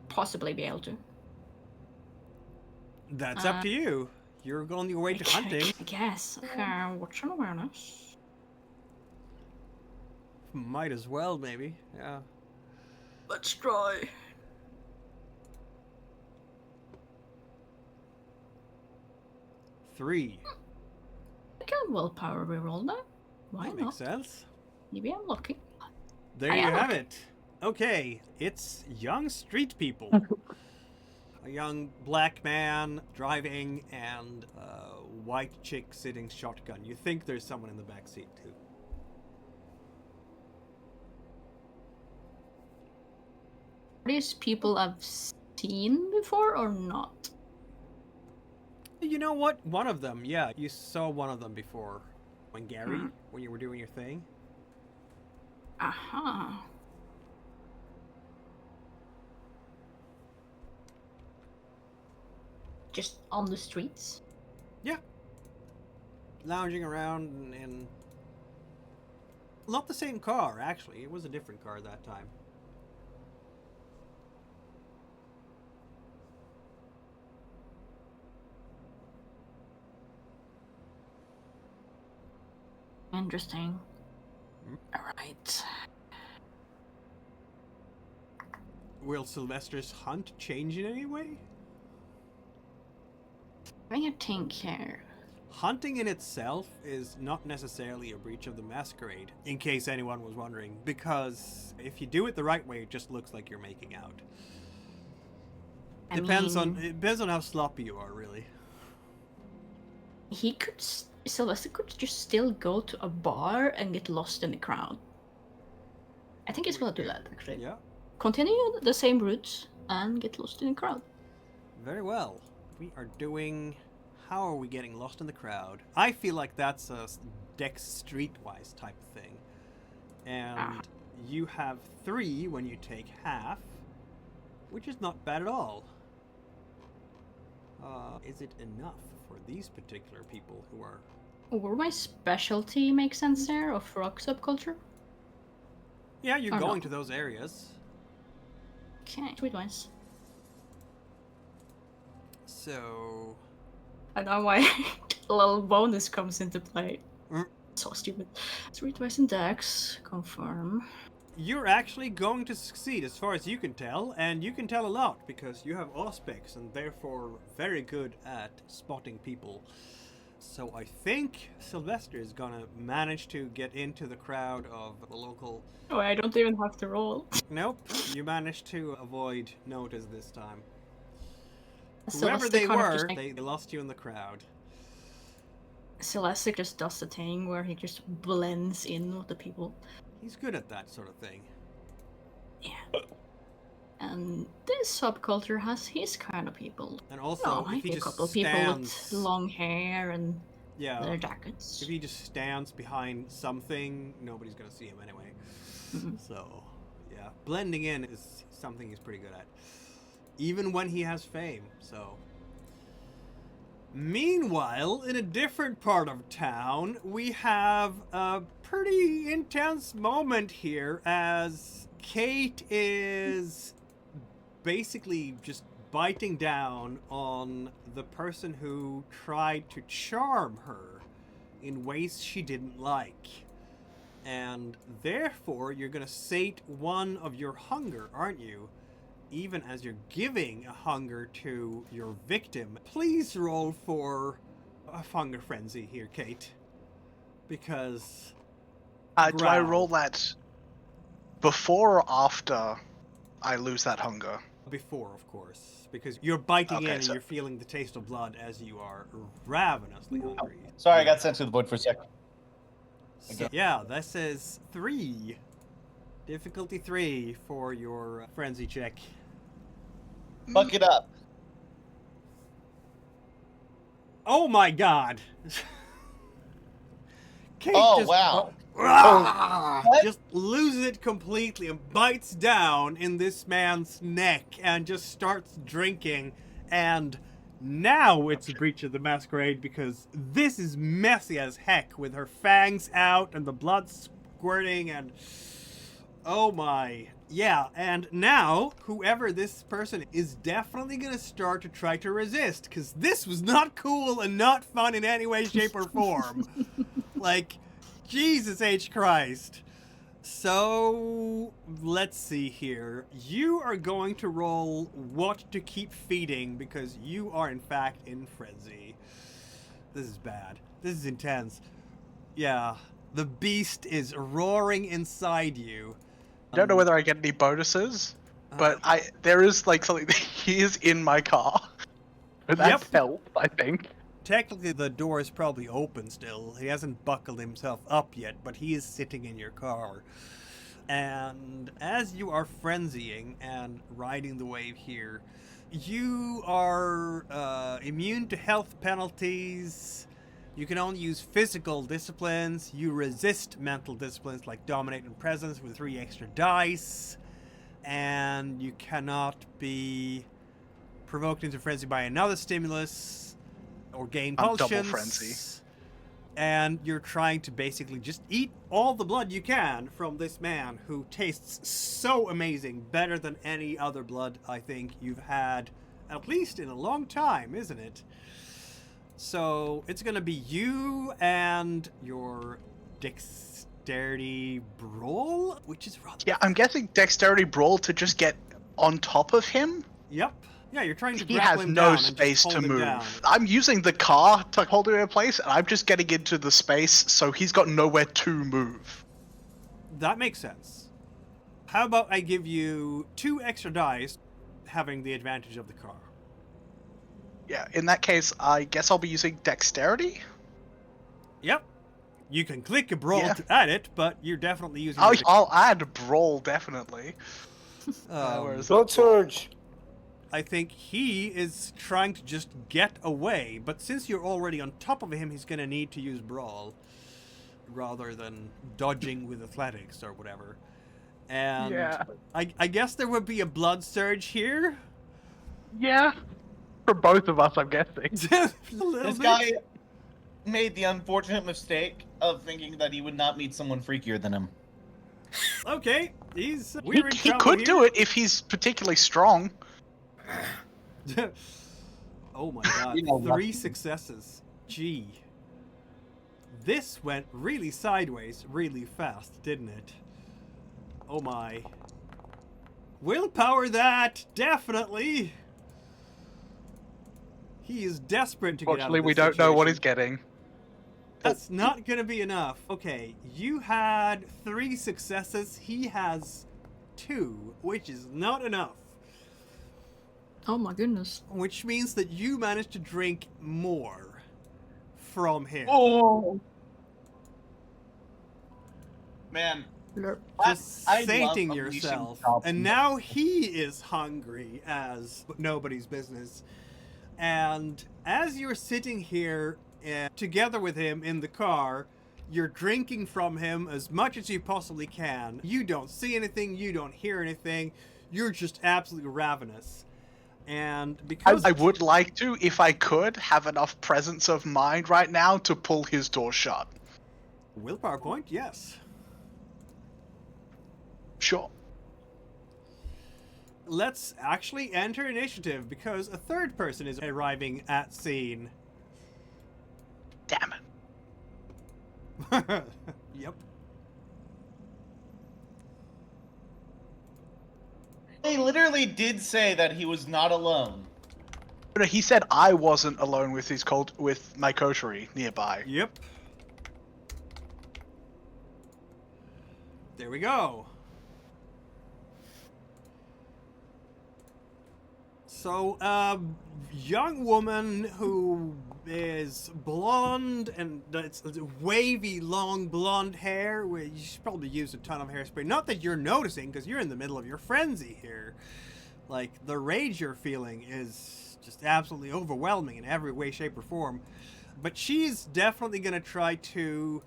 possibly be able to. That's up to you. You're on your way to hunting. I guess. What's an awareness? Might as well, maybe. Yeah. Let's try. Three. I can willpower reroll that. Why That not? makes sense. Maybe I'm lucky. There I you am have lucky. it. Okay, it's young street people. A young black man driving and a white chick sitting shotgun. You think there's someone in the back seat too. Are these people I've seen before or not? You know what? One of them, yeah. You saw one of them before. When Gary, when you were doing your thing. Aha. Just on the streets? Yeah. Lounging around in... Not the same car, actually. It was a different car that time. Interesting. Alright. Will Sylvester's hunt change in any way? Having a think here. Hunting in itself is not necessarily a breach of the masquerade, in case anyone was wondering, because if you do it the right way, it just looks like you're making out. It depends on how sloppy you are, really. Sylvester could just still go to a bar and get lost in the crowd. I think he's gonna do that, actually. Yeah. Continue the same route and get lost in the crowd. Very well. We are doing... How are we getting lost in the crowd? I feel like that's a Dex Streetwise type of thing. And you have 3 when you take half, which is not bad at all. Is it enough for these particular people who are... Would my specialty make sense there, of rock subculture? Yeah, you're Or going no? to those areas. Okay, Streetwise. So... And now my little bonus comes into play. Mm. So stupid. Streetwise and Dex, confirm. You're actually going to succeed as far as you can tell, and you can tell a lot because you have auspex and therefore very good at spotting people. So I think Sylvester is gonna manage to get into the crowd of the local... Oh, I don't even have to roll. Nope, you managed to avoid notice this time. Celeste Whoever they kind of were, just, they lost you in the crowd. Celeste just does the thing where he just blends in with the people. He's good at that sort of thing. Yeah. And this subculture has his kind of people. And also, Oh, if I he see a just couple of people with stands... long hair and Yeah. leather jackets. If he just stands behind something, nobody's gonna see him anyway. Mhm. So, yeah, blending in is something he's pretty good at, even when he has fame. So, meanwhile, in a different part of town, we have a pretty intense moment here as Kate is basically just biting down on the person who tried to charm her in ways she didn't like. And therefore, you're gonna sate one of your hunger, aren't you? Even as you're giving a hunger to your victim. Please roll for a hunger frenzy here, Kate. Because... Do I growl. roll that before or after I lose that hunger? Before, of course. Because you're biting Okay, in and so- you're feeling the taste of blood as you are ravenously hungry. Sorry, I got sent to the void for a second. So, yeah, this is 3. Difficulty 3 for your frenzy check. Fuck it up. Oh my god! Kate Oh, just, wow. What? Just loses it completely and bites down in this man's neck and just starts drinking. And now it's a breach of the masquerade because this is messy as heck with her fangs out and the blood squirting and... Oh my. Yeah, and now, whoever this person is definitely gonna start to try to resist, because this was not cool and not fun in any way, shape, or form. Like, Jesus H. Christ. So, let's see here. You are going to roll what to keep feeding, because you are, in fact, in frenzy. This is bad. This is intense. Yeah, the beast is roaring inside you. I don't know whether I get any bonuses, but there is like something. He is in my car. That's help, I think. Technically, the door is probably open still. He hasn't buckled himself up yet, but he is sitting in your car. And as you are frenzying and riding the wave here, you are immune to health penalties. You can only use physical disciplines. You resist mental disciplines like Dominate and Presence with 3 extra dice. And you cannot be provoked into frenzy by another stimulus or gain potions. Double frenzy. And you're trying to basically just eat all the blood you can from this man who tastes so amazing, better than any other blood I think you've had, at least in a long time, isn't it? So it's gonna be you and your dexterity brawl, which is rather... Yeah, I'm guessing dexterity brawl to just get on top of him. Yep. Yeah, you're trying to He grapple has him no down and just space hold to him move. down. I'm using the car to hold him in place, and I'm just getting into the space, so he's got nowhere to move. That makes sense. How about I give you 2 extra dice, having the advantage of the car? Yeah, in that case, I guess I'll be using dexterity. Yep. You can click a brawl Yeah. to add it, but you're definitely using I'll add brawl, definitely. Where is it? Blood surge. I think he is trying to just get away, but since you're already on top of him, he's going to need to use brawl rather than dodging with athletics or whatever. And Yeah. I guess there would be a blood surge here. Yeah. For both of us, I'm guessing. A little This bit. guy made the unfortunate mistake of thinking that he would not meet someone freakier than him. Okay, we're in He trouble could here. do it if he's particularly strong. Oh my god, You know, 3 successes. Gee. This went really sideways really fast, didn't it? Oh my. Willpower that! Definitely! He is desperate to get out of Fortunately, this we don't know what he's situation. getting. That's not gonna be enough. Okay, you had 3 successes, he has 2, which is not enough. Oh my goodness. Which means that you managed to drink more from him. Oh, man. Lurp. Just I sating love unleashing yourself. top- And now he is hungry as nobody's business. And as you're sitting here together with him in the car, you're drinking from him as much as you possibly can. You don't see anything, you don't hear anything. You're just absolutely ravenous. And because I would like to, if I could, have enough presence of mind right now to pull his door shut. willpower point, yes. Sure. Let's actually enter initiative because a third person is arriving at scene. Damn it. Yep. He literally did say that he was not alone. No, he said I wasn't alone with with my coterie nearby. Yep. There we go. So, young woman who is blonde and it's wavy, long blonde hair. Where you should probably use a ton of hairspray. Not that you're noticing, because you're in the middle of your frenzy here. Like, the rage you're feeling is just absolutely overwhelming in every way, shape, or form. But she's definitely going to try to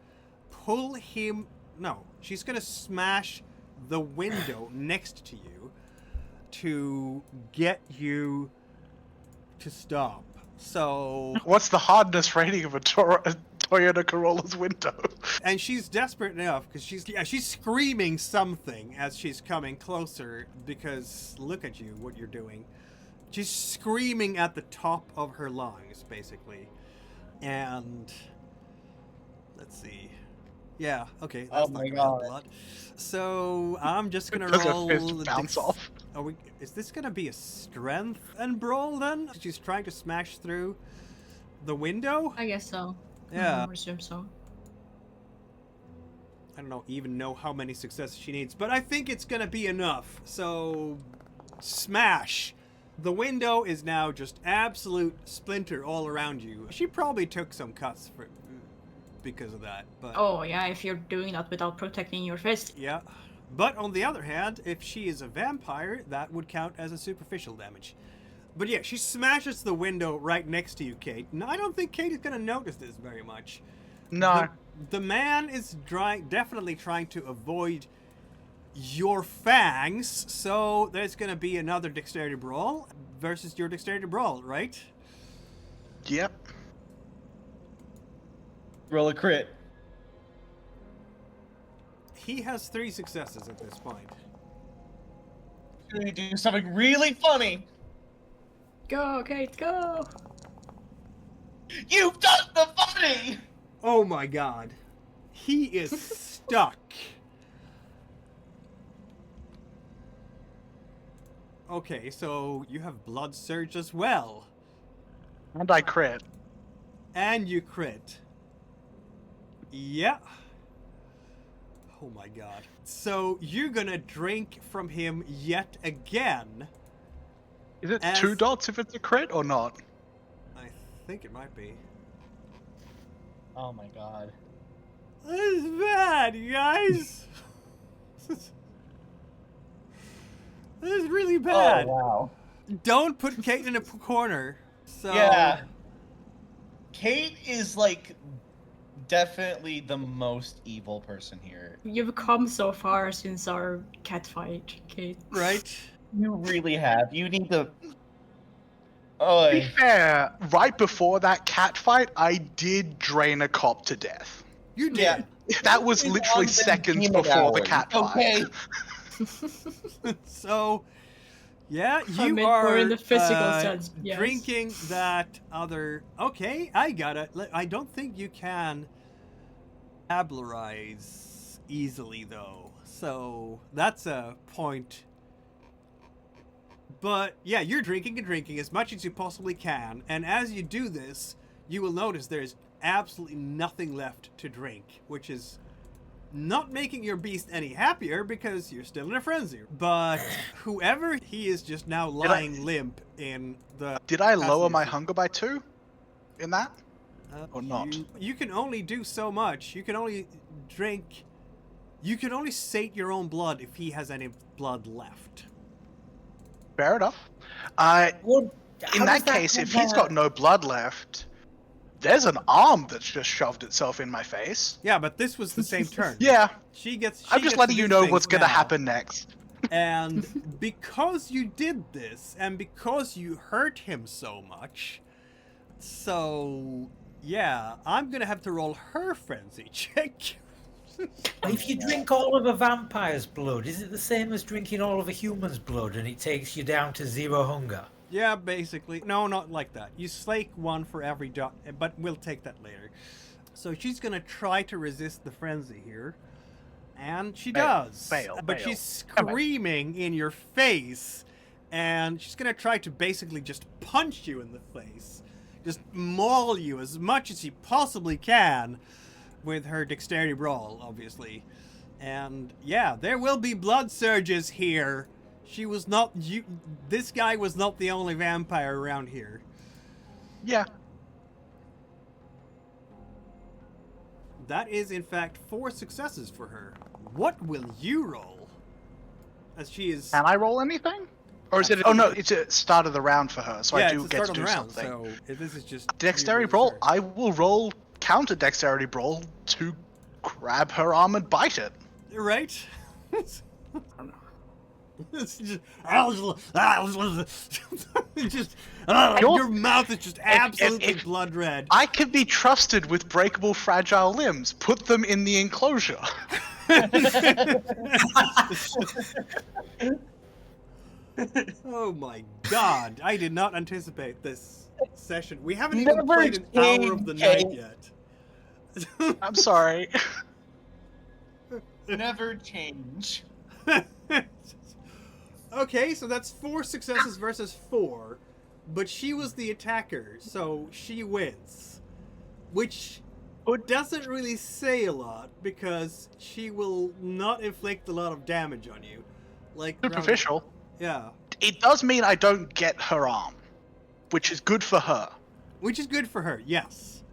pull him... No, she's going to smash the window next to you to get you to stop. So... What's the hardness rating of a Toyota Corolla's window? And she's desperate enough because she's screaming something as she's coming closer because look at you, what you're doing. She's screaming at the top of her lungs, basically. And let's see. Yeah, okay. That's Oh not my gonna help a God. lot. So I'm just gonna Does her roll. fist bounce off? Is this gonna be a strength and brawl then? She's trying to smash through the window. I guess so. Yeah. I would assume so. I don't even know how many successes she needs, but I think it's gonna be enough. So, smash. The window is now just absolute splinter all around you. She probably took some cuts because of that, but Oh yeah, if you're doing that without protecting your fist. yeah. But on the other hand, if she is a vampire, that would count as a superficial damage. But yeah, she smashes the window right next to you, Kate. And I don't think Kate is gonna notice this very much. No. The man is definitely trying to avoid your fangs, so there's gonna be another dexterity brawl versus your dexterity brawl, right? Yep. Roll a crit. He has 3 successes at this point. Should we do something really funny? Go, Kate, go! You've done the funny! Oh my god. He is stuck. Okay, so you have Blood Surge as well. And I crit. And you crit. Yeah. Oh my god. So you're gonna drink from him yet again. Is it As- 2 dots if it's a crit or not? I think it might be. Oh my god. This is bad, you guys. This is really bad. Oh wow. Don't put Kate in a corner. So Yeah. Kate is like definitely the most evil person here. You've come so far since our cat fight, Kate. Right? You really have. You need to. To be Oh, fair, right before that cat fight, I did drain a cop to death. You did. yeah. That was It's literally on the seconds demon before the hours, cat fight. Okay. So, yeah, I you mean, are more in the physical sense, yes. drinking that other. Okay, I got it. I don't think you can tablerize easily, though. So that's a point. But yeah, you're drinking and drinking as much as you possibly can, and as you do this, you will notice there's absolutely nothing left to drink, which is not making your beast any happier because you're still in a frenzy. But whoever he is just now lying limp in the. Did I lower my passenger hunger by 2 in that? seat. or not? You can only do so much. You can only drink. You can only sate your own blood if he has any blood left. Fair enough. Well, In how that does case, if compare- he's got no blood left, there's an arm that's just shoved itself in my face. Yeah, but this was the same turn. Yeah, She gets. I'm just letting you know what's gonna happen next. And because you did this, and because you hurt him so much, so yeah, I'm gonna have to roll her frenzy check. If you drink all of a vampire's blood, is it the same as drinking all of a human's blood and it takes you down to 0 hunger? Yeah, basically. No, not like that. You slake one for every dot, but we'll take that later. So she's gonna try to resist the frenzy here, and she does. Fail, But fail. she's screaming in your face, and she's gonna try to basically just punch you in the face, just maul you as much as she possibly can, with her dexterity brawl, obviously. And yeah, there will be blood surges here. She was not you. This guy was not the only vampire around here. Yeah. That is, in fact, 4 successes for her. What will you roll? As she is. Can I roll anything? Or is it? Oh no, it's a start of the round for her, so yeah, I do it's the get start to of do the round. something. So this is just Dexterity you brawl. sure. I will roll counter dexterity brawl to grab her arm and bite it. Right. It's just, just your mouth is just absolutely blood red. I can be trusted with breakable, fragile limbs. Put them in the enclosure. Oh my god, I did not anticipate this session. We haven't Never even played an hour of the night change. yet. I'm sorry. Never change. Okay, so that's 4 successes versus 4, but she was the attacker, so she wins. Which doesn't really say a lot, because she will not inflict a lot of damage on you. Like Superficial. Yeah. It does mean I don't get her arm, which is good for her. Which is good for her, yes.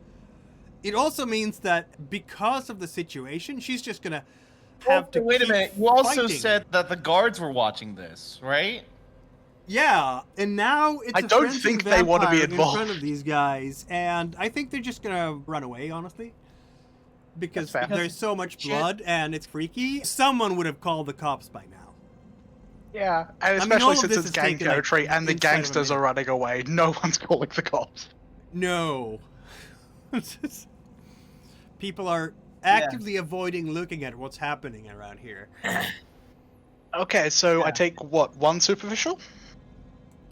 It also means that because of the situation, she's just gonna have to Wait a keep minute. You also fighting. said that the guards were watching this, right? Yeah, and now it's I a don't frenzied think they want to be vampire in front involved. of these guys, and I think they're just gonna run away, honestly. Because That's fair. there's so much Shit. blood and it's freaky. Someone would have called the cops by now. Yeah, and mean, all especially of since this it's has gang taken, like, territory and the inside of a gangsters are minute. running away, no one's calling the cops. No. People are actively avoiding looking at what's happening around here. Okay, so I Yeah. take what, 1 superficial?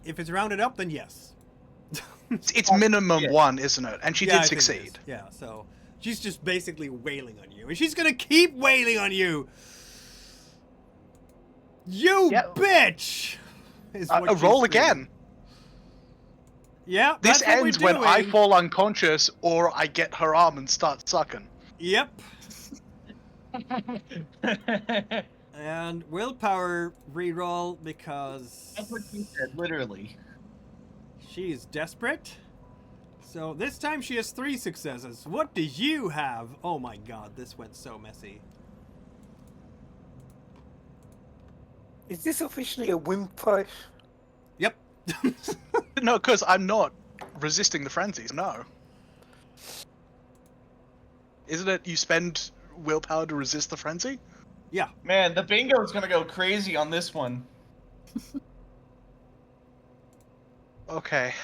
If it's rounded up, then yes. It's minimum Yeah. 1, isn't it? And she Yeah, did I think it is. succeed. Yeah, so she's just basically wailing on you, and she's gonna keep wailing on you. You Yep. bitch! is A what she's roll screaming. again. Yeah, This that's what ends we're when I doing. fall unconscious or I get her arm and start sucking. Yep. And willpower reroll because That's what you said, literally. she's desperate. So this time she has 3 successes. What do you have? Oh my god, this went so messy. Is this officially a wimp fight? Yep. No, because I'm not resisting the frenzies, no. Isn't it you spend willpower to resist the frenzy? Yeah. Man, the bingo's gonna go crazy on this one. Okay.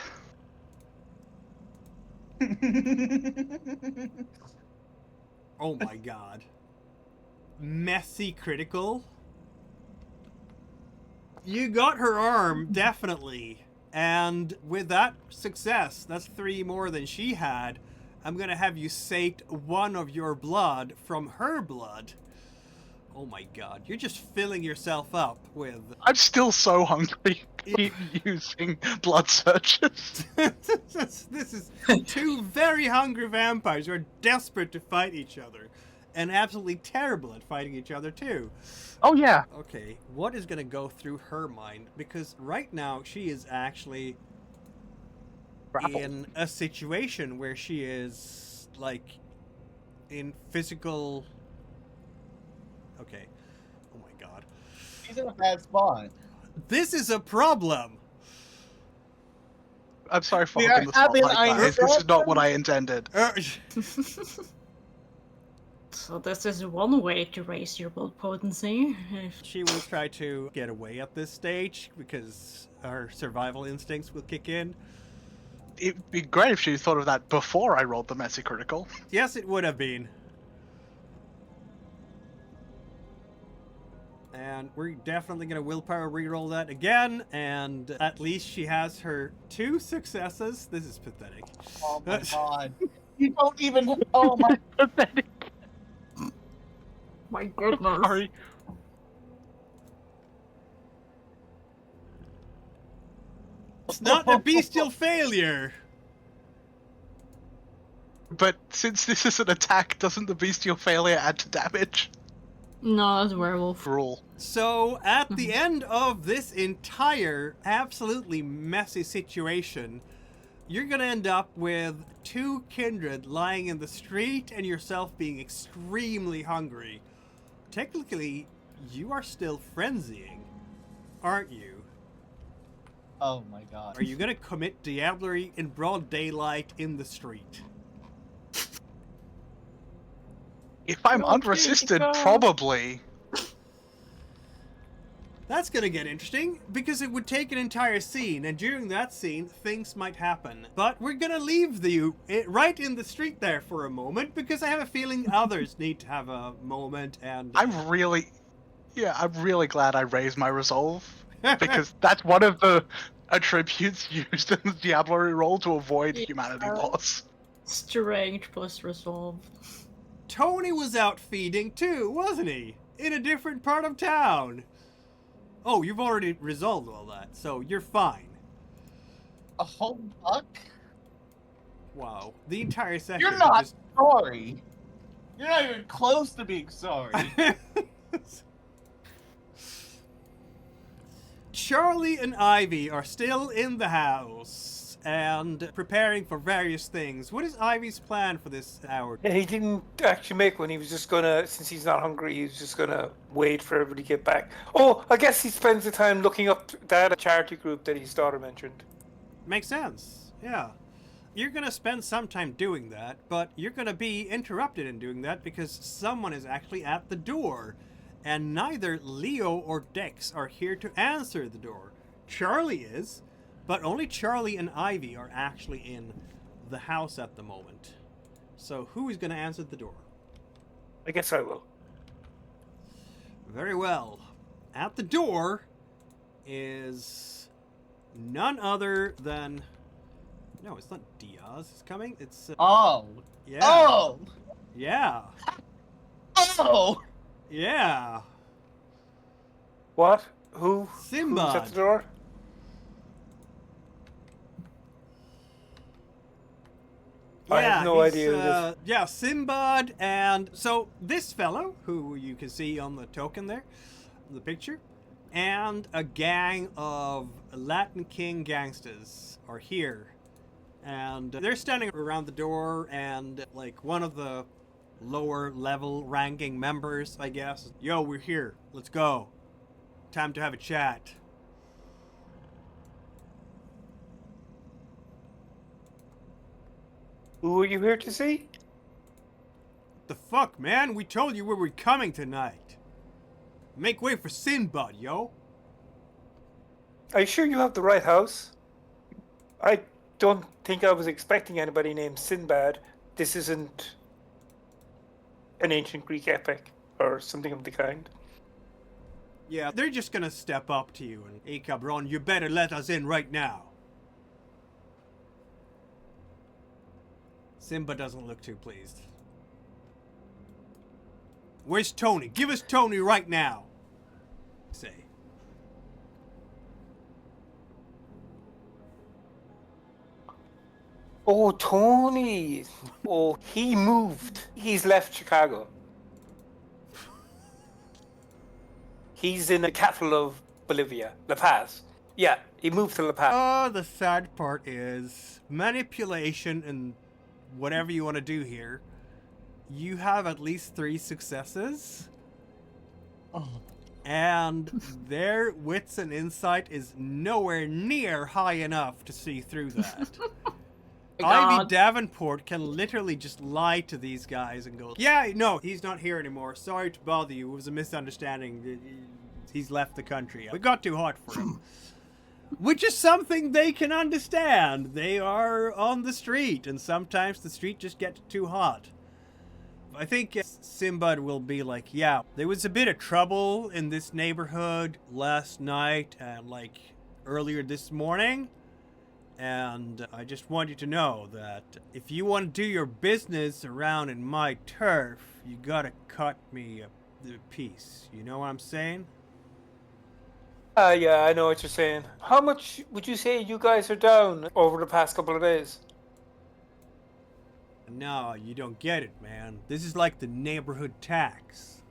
Oh my god. Messy critical. You got her arm, definitely. And with that success, that's 3 more than she had. I'm gonna have you sate 1 of your blood from her blood. Oh my god, you're just filling yourself up with... I'm still so hungry. Keep using blood searches. This is 2 very hungry vampires who are desperate to fight each other. And absolutely terrible at fighting each other too. Oh yeah. Okay, what is gonna go through her mind? Because right now she is actually in a situation where she is like in physical. Okay. Oh my god. He's in a bad spot. This is a problem. I'm sorry for We hogging are the having spotlight, iron guys. This is not problems. what I intended. So this is one way to raise your blood potency. She will try to get away at this stage because her survival instincts will kick in. It'd be great if she thought of that before I rolled the messy critical. Yes, it would have been. And we're definitely going to willpower reroll that again. And at least she has her 2 successes. This is pathetic. Oh my god. You don't even. Oh my. Pathetic. My goodness. Sorry. It's not a bestial failure. But since this is an attack, doesn't the bestial failure add to damage? No, that's werewolf. Rule. So at the end of this entire absolutely messy situation, you're going to end up with 2 kindred lying in the street and yourself being extremely hungry. Technically, you are still frenzying, aren't you? Oh my god. Are you going to commit diablerie in broad daylight in the street? If I'm Okay, unresisted, go. probably. That's going to get interesting, because it would take an entire scene, and during that scene, things might happen. But we're going to leave you right in the street there for a moment, because I have a feeling others need to have a moment, and... I'm really glad I raised my resolve. Because that's one of the attributes used in the Diablerie roll to avoid humanity loss. Strength plus resolve. Tony was out feeding too, wasn't he? In a different part of town. Oh, you've already resolved all that, so you're fine. A whole buck? Wow. The entire session... You're not sorry. You're not even close to being sorry. Charlie and Ivy are still in the house and preparing for various things. What is Ivy's plan for this hour? Yeah, he didn't actually make one. He was just gonna, since he's not hungry, he was just gonna wait for everybody to get back. Oh, I guess he spends the time looking up that charity group that his daughter mentioned. Makes sense. Yeah. You're going to spend some time doing that, but you're going to be interrupted in doing that because someone is actually at the door. And neither Leo or Dex are here to answer the door. Charlie is, but only Charlie and Ivy are actually in the house at the moment. So who is going to answer the door? I guess I will. Very well. At the door is none other than... No, it's not Diaz. It's coming. It's... Oh. Yeah. Oh. Yeah. Oh. Yeah. What? Who? Who's at Sinbad. the door? I have no he's, idea who this. Yeah, Sinbad, and so this fellow, who you can see on the token there, the picture, and a gang of Latin King gangsters are here. And they're standing around the door, and like one of the lower level ranking members, I guess. Yo, we're here. Let's go. Time to have a chat. Who are you here to see? The fuck, man? We told you we were coming tonight. Make way for Sinbad, yo. Are you sure you have the right house? I don't think I was expecting anybody named Sinbad. This isn't an ancient Greek epic or something of the kind. Yeah, they're just gonna step up to you and, hey, cabron, you better let us in right now. Simba doesn't look too pleased. Where's Tony? Give us Tony right now. Say. Oh, Tony. Oh, he moved. He's left Chicago. He's in the capital of Bolivia, La Paz. Yeah, he moved to La Paz. Oh, the sad part is manipulation and whatever you want to do here. You have at least 3 successes. And their wits and insight is nowhere near high enough to see through that. Ivy God. Davenport can literally just lie to these guys and go, yeah, no, he's not here anymore. Sorry to bother you. It was a misunderstanding. He's left the country. It got too hot for him. Which is something they can understand. They are on the street, and sometimes the street just gets too hot. I think Sinbad will be like, yeah, there was a bit of trouble in this neighborhood last night and like earlier this morning. And I just want you to know that if you want to do your business around in my turf, you gotta cut me a piece. You know what I'm saying? Yeah, I know what you're saying. How much would you say you guys are down over the past couple of days? No, you don't get it, man. This is like the neighborhood tax.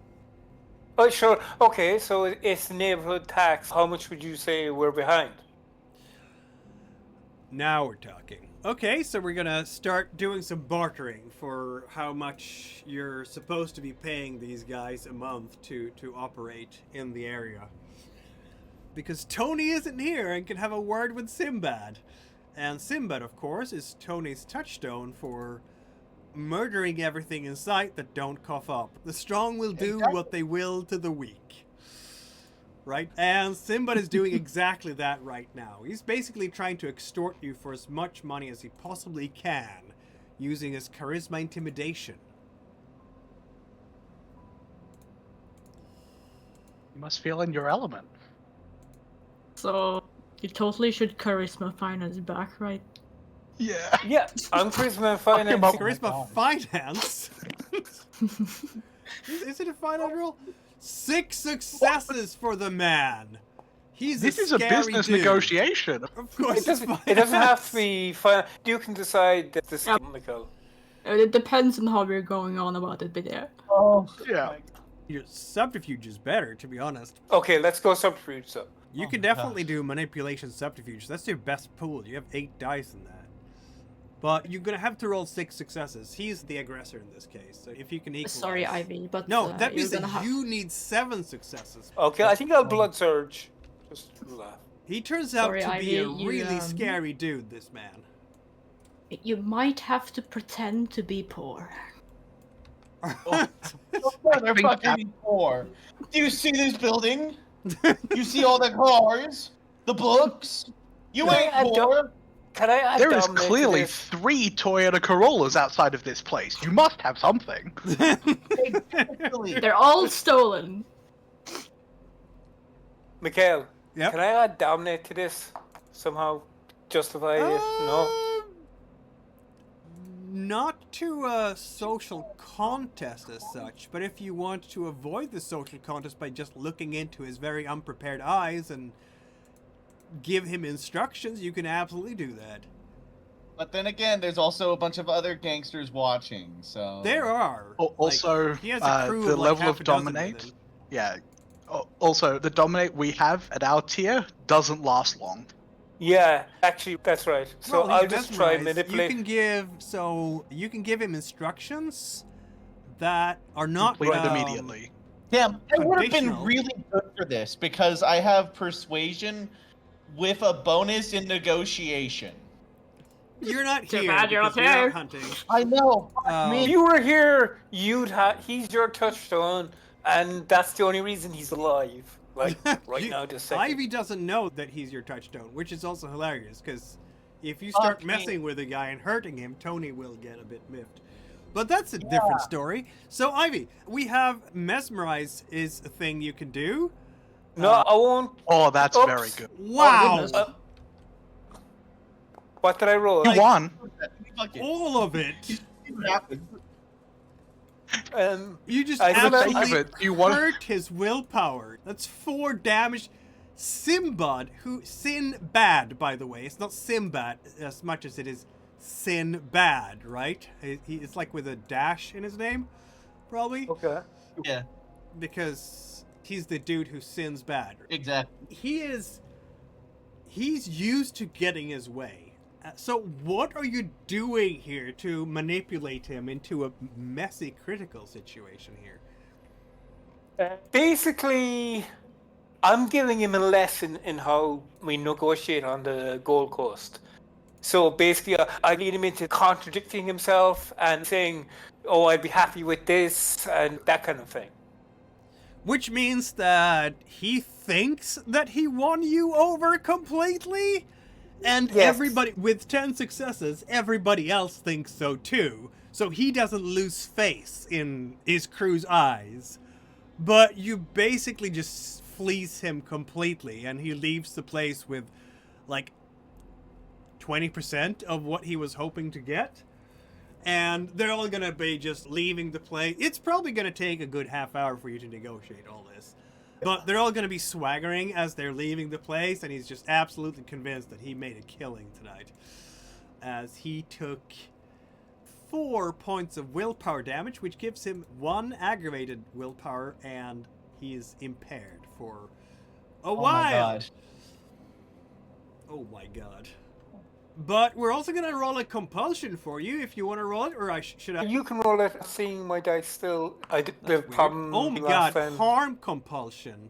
Oh, sure. Okay, so it's the neighborhood tax. How much would you say we're behind? Now we're talking. Okay, so we're gonna start doing some bartering for how much you're supposed to be paying these guys a month to operate in the area. Because Tony isn't here and can have a word with Sinbad. And Sinbad, of course, is Tony's touchstone for murdering everything in sight that don't cough up. The strong will do what they will to the weak. Right? And Sinbad is doing exactly that right now. He's basically trying to extort you for as much money as he possibly can, using his charisma intimidation. You must feel in your element. So you totally should charisma finance back, right? Yeah. Yeah, I'm Charisma and Finance. Charisma finance? Is it a finance roll? 6 successes for the man. This is a scary business dude. negotiation. Of course, It doesn't have to be finance. You can decide that this is technical. It depends on how we're going on about it, but yeah. Oh, Yeah. Your subterfuge is better, to be honest. Okay, let's go subterfuge. So, You can definitely do manipulation subterfuge. That's your best pool. You have 8 dice in that. But you're gonna have to roll 6 successes. He's the aggressor in this case. So if you can equalize. Sorry, Ivy, but No, that you're means gonna that have... you need 7 successes. okay, I think I'll blood surge. Just laugh. He turns out Sorry, to be a Ivy, you, really scary dude, this man. You might have to pretend to be poor. They're fucking poor. Do you see this building? You see all the cars? The books? You ain't poor. Can I add There is dominate to clearly this? 3 Toyota Corollas outside of this place. You must have something. Exactly. They're all stolen. Mikhail, Yep. can I add dominate to this? Somehow justify it? No? Not to a social contest as such, but if you want to avoid the social contest by just looking into his very unprepared eyes and give him instructions, you can absolutely do that. But then again, there's also a bunch of other gangsters watching, so... There are. Also, he has a crew the of like level half of a dozen with dominate. him. Yeah. Also, the dominate we have at our tier doesn't last long. Yeah, actually, that's right. So Well, I'll he's just try and mesmerized. manipulate. You can give him instructions that are not Complete it immediately. Damn, I would have been Conditional. really good for this, because I have persuasion with a bonus in negotiation. You're not Too here bad you're because not you're here. out hunting. I know. If you were here, he's your touchstone, and that's the only reason he's alive. Like, right now, this second. Ivy doesn't know that he's your touchstone, which is also hilarious, because if you start Fuck me. messing with a guy and hurting him, Tony will get a bit miffed. But that's a different story. So, Ivy, we have mesmerize is a thing you can do. No, I won't. Oh, that's Oops. very good. Wow! goodness. What did I roll? You won. Fuck it. All of it. See what happens. You just I feel like- absolutely You want- hurt his willpower. That's 4 damage. Sinbad, by the way. It's not Simbad as much as it is Sinbad, right? It's like with a dash in his name, probably. Okay. Yeah, Because he's the dude who sins bad. exactly. He's used to getting his way. So what are you doing here to manipulate him into a messy critical situation here? Basically, I'm giving him a lesson in how we negotiate on the Gold Coast. So basically, I lead him into contradicting himself and saying, "Oh, I'd be happy with this," and that kind of thing. Which means that he thinks that he won you over completely? And Yes. everybody, with 10 successes, everybody else thinks so too. So he doesn't lose face in his crew's eyes. But you basically just fleece him completely, and he leaves the place with, like, 20% of what he was hoping to get. And they're all gonna be just leaving the place. It's probably gonna take a good half hour for you to negotiate all this. But they're all gonna be swaggering as they're leaving the place, and he's just absolutely convinced that he made a killing tonight. As he took 4 points of willpower damage, which gives him 1 aggravated willpower, and he is impaired for a while. Oh my god. Oh my god. But we're also gonna roll a compulsion for you if you want to roll it, or should I? You can roll it. Seeing my dice still, I did the That's weird. problem. Oh my last god, time. harm compulsion.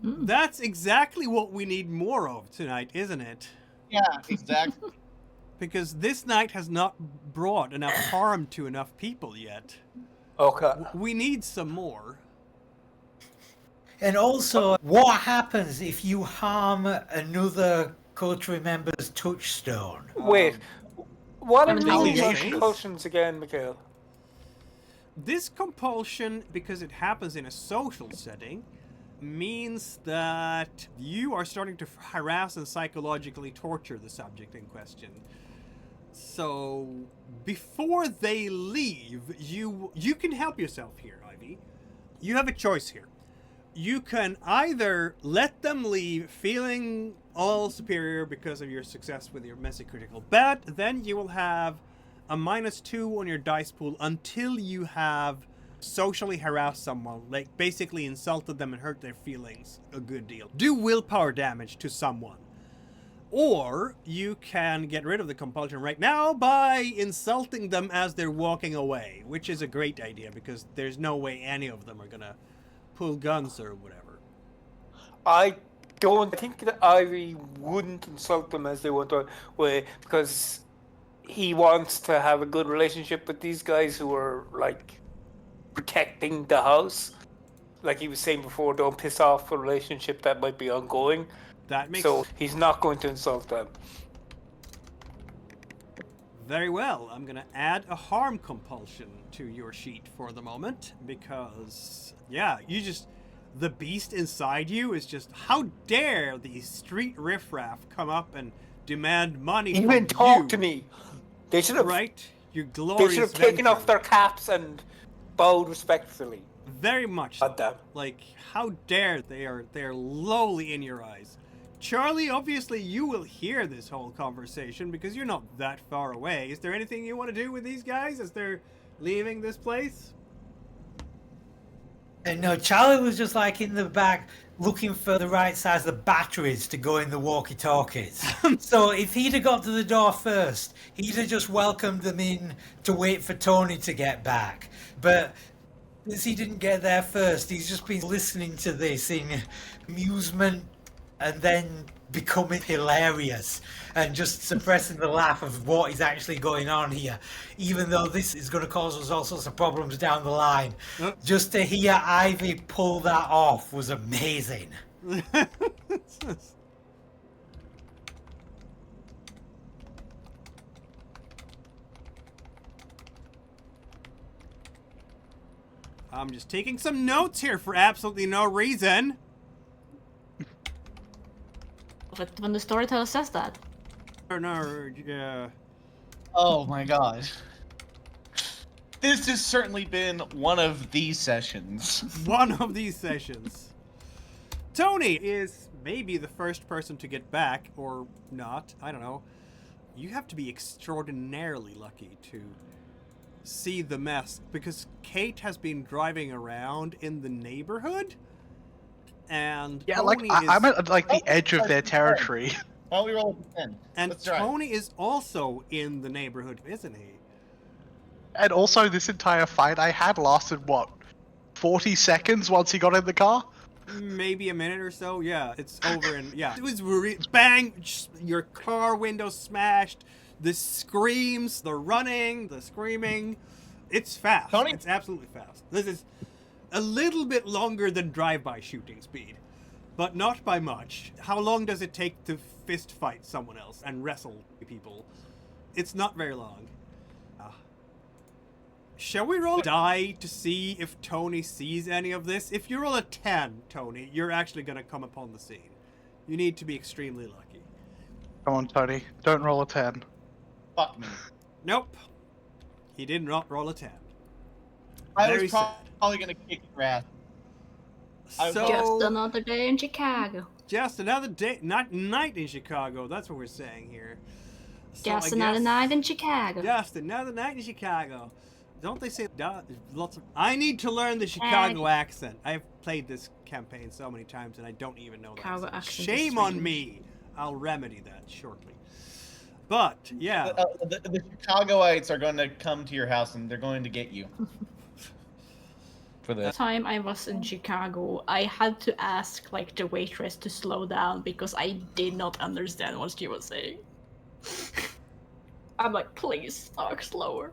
That's exactly what we need more of tonight, isn't it? Yeah, exactly. Because this night has not brought enough harm to enough people yet. Okay. We need some more. And also, what happens if you harm another coterie member's touchstone? Wait. What are the allegations? compulsions again, Mikhail? This compulsion, because it happens in a social setting, means that you are starting to harass and psychologically torture the subject in question. So, before they leave, you can help yourself here, Ivy. You have a choice here. You can either let them leave feeling all superior because of your success with your messy critical, but then you will have a -2 on your dice pool until you have socially harassed someone, like basically insulted them and hurt their feelings a good deal. Do willpower damage to someone. Or you can get rid of the compulsion right now by insulting them as they're walking away, which is a great idea because there's no way any of them are gonna pull guns or whatever. I don't think that Ivy wouldn't insult them as they went away because he wants to have a good relationship with these guys who are like protecting the house. Like he was saying before, don't piss off a relationship that might be ongoing. That makes So he's not going to insult them. very well. I'm gonna add a harm compulsion to your sheet for the moment because, yeah, the beast inside you is just, how dare these street riffraff come up and demand money from Even talk you, to me. They should have. right? Your They glorious should have taken venture. off their caps and bowed respectfully. Very much. God damn. Like, how dare they are lowly in your eyes. Charlie, obviously you will hear this whole conversation because you're not that far away. Is there anything you want to do with these guys as they're leaving this place? And no, Charlie was just like in the back looking for the right size of the batteries to go in the walkie-talkies. So if he'd have got to the door first, he'd have just welcomed them in to wait for Tony to get back. But since he didn't get there first, he's just been listening to this in amusement and then becoming hilarious and just suppressing the laugh of what is actually going on here, even though this is going to cause us all sorts of problems down the line. Just to hear Ivy pull that off was amazing. I'm just taking some notes here for absolutely no reason. But when the storyteller says that. No, yeah. Oh my god. This has certainly been one of these sessions. One of these sessions. Tony is maybe the first person to get back, or not, I don't know. You have to be extraordinarily lucky to see the mess, because Kate has been driving around in the neighborhood, and Yeah, Tony I'm at like the edge of their territory. Why don't we roll a 10? and Let's try. Tony is also in the neighborhood, isn't he? And also, this entire fight I had lasted, what, 40 seconds once he got in the car? Maybe a minute or so. Yeah, it's over, and yeah, it was bang. Your car window smashed. The screams, the running, the screaming. It's fast. Tony? It's absolutely fast. This is a little bit longer than drive-by shooting speed, but not by much. How long does it take to fist fight someone else and wrestle people? It's not very long. Shall we roll a die to see if Tony sees any of this? If you roll a 10, Tony, you're actually going to come upon the scene. You need to be extremely lucky. Come on, Tony. Don't roll a 10. Fuck me. Nope. He did not roll a 10. I Very was sad. probably gonna kick your ass. So, Just another day in Chicago. just another day, not night in Chicago. That's what we're saying here. So Just I another guess- night in Chicago. Just another night in Chicago. Don't they say lots of? I need to learn the Chicago accent. I've played this campaign so many times and I don't even know Chicago that. accent is Shame on strange. me. I'll remedy that shortly. But yeah, The Chicagoites are going to come to your house and they're going to get you. For The this. time I was in Chicago, I had to ask like the waitress to slow down because I did not understand what she was saying. I'm like, please talk slower.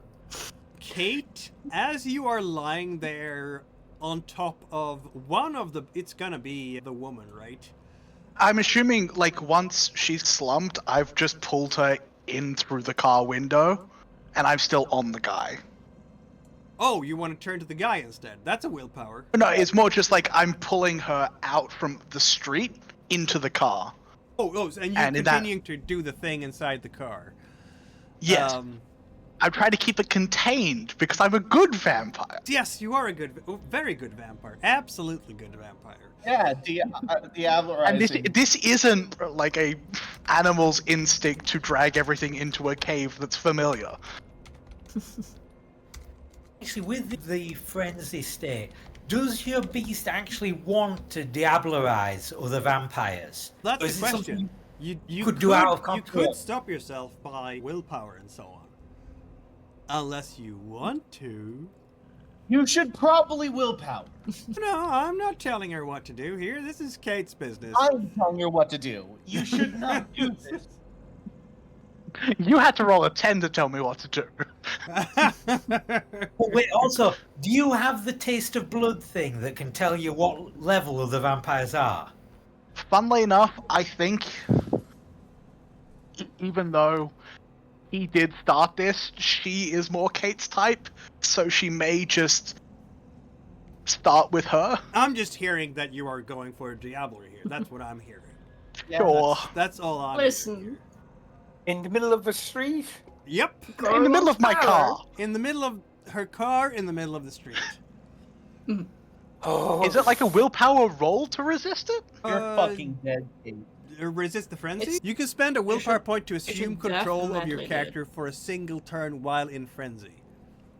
Kate, as you are lying there on top of one of the, it's gonna be the woman, right? I'm assuming, like, once she's slumped, I've just pulled her in through the car window, and I'm still on the guy. Oh, you want to turn to the guy instead? That's a willpower. No, it's more just like I'm pulling her out from the street into the car. Oh, and you're And in that- continuing to do the thing inside the car. Yes. I'm trying to keep it contained because I'm a good vampire. Yes, you are a very good vampire. Absolutely good vampire. Yeah, Diablo And Rising. this isn't like a animal's instinct to drag everything into a cave that's familiar. Actually, with the frenzy state, does your beast actually want to diablerize other vampires? That's Or the is it something question. You could do out of you control? could stop yourself by willpower and so on. Unless you want to. You should probably willpower. No, I'm not telling her what to do here. This is Kate's business. I'm telling you what to do. You should not do this. You had to roll a 10 to tell me what to do. But wait, also, do you have the taste of blood thing that can tell you what level of the vampires are? Funnily enough, I think, even though he did start this, she is more Kate's type, so she may just start with her. I'm just hearing that you are going for a Diablo here. That's what I'm hearing. Yeah, Sure. That's all I'm Listen, In the middle of the street? Yep. In the middle of my power. car. In the middle of her car, in the middle of the street. Oh, Is it like a willpower roll to resist it? You're Uh, fucking dead, Kate. resist the frenzy. It's- You can spend a willpower point to should assume control of your definitely do. character for a single turn while in frenzy.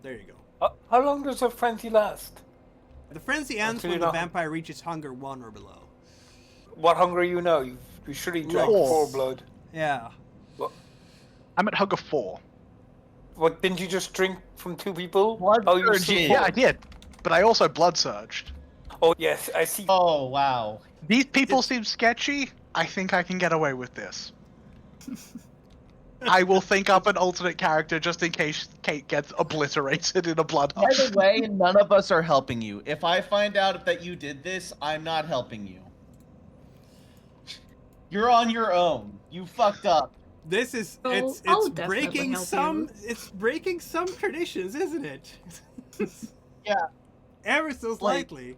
There you go. How long does a frenzy last? The frenzy ends Until when you're the not- vampire reaches hunger 1 or below. What hunger are you now? You surely drank 4 blood. Yeah. I'm at hunger 4. What, didn't you just drink from 2 people? Blood Oh, you surge. see- Yeah, I did. But I also blood surged. Oh, yes, I see. Oh, wow. These people seem sketchy. I think I can get away with this. I will think up an alternate character just in case Kate gets obliterated in a blood By the hunt. way, none of us are helping you. If I find out that you did this, I'm not helping you. You're on your own. You fucked up. This is Well, it's I'll definitely breaking help some you. it's breaking some traditions, isn't it? Yeah. Ever so Like- slightly.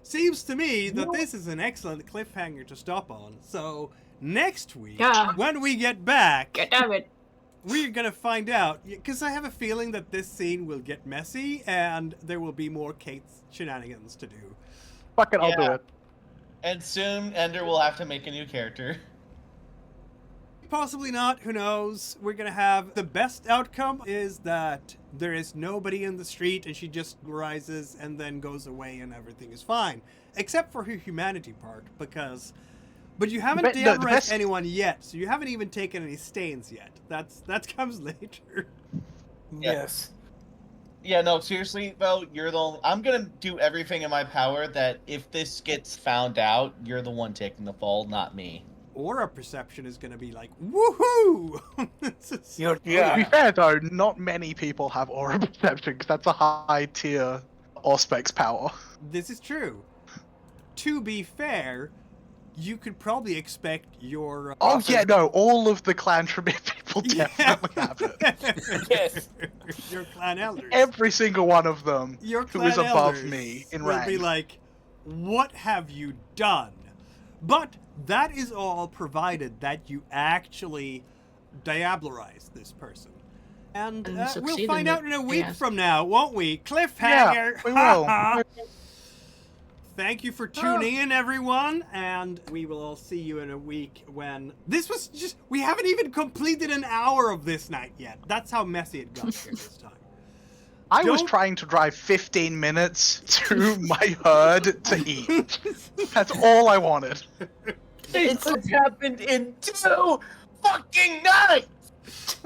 Seems to me You that know- this is an excellent cliffhanger to stop on. So next week, Yeah. when we get back, God damn it. we're gonna find out, because I have a feeling that this scene will get messy and there will be more Kate's shenanigans to do. Fuck it, I'll do Yeah. it. And soon, Ender will have to make a new character. Possibly not, who knows. We're gonna have the best outcome is that there is nobody in the street and she just rises and then goes away and everything is fine. Except for her humanity part, but you haven't But no, the deodorized best- anyone yet, so you haven't even taken any stains yet. That comes later. Yes. Yeah, no, seriously, though, you're the only... I'm gonna do everything in my power that if this gets found out, you're the one taking the fall, not me. Aura perception is gonna be like, woohoo! This is- You're, To be yeah. fair though, not many people have aura perception because that's a high tier Auspex power. This is true. To be fair, you could probably expect your Oh yeah, no, all of the clan Tremere people definitely have it. Yes. your clan elders. Every single one of them Your who clan is above elders me in will rank. be like, what have you done? But that is all provided that you actually diablerize this person. And And we'll succeed find in out it, in a week yes. from now, won't we? Yeah, Cliffhanger! we will. Thank you for tuning in, everyone, and we will all see you in a week when... This was just... We haven't even completed an hour of this night yet. That's how messy it got here this time. I was Don't- trying to drive 15 minutes to my herd to eat. That's all I wanted. It's happened in 2 fucking nights!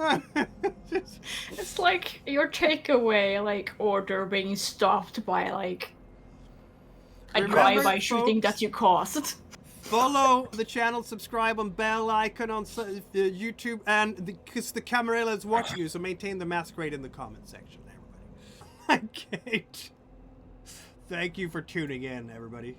It's like your takeaway, like, order being stopped by, like, a Remember, drive-by shooting folks, that you caused. Follow the channel, subscribe on bell icon on YouTube, and because the Camarilla is watching you, so maintain the masquerade in the comment section, everybody. Okay. Thank you for tuning in, everybody.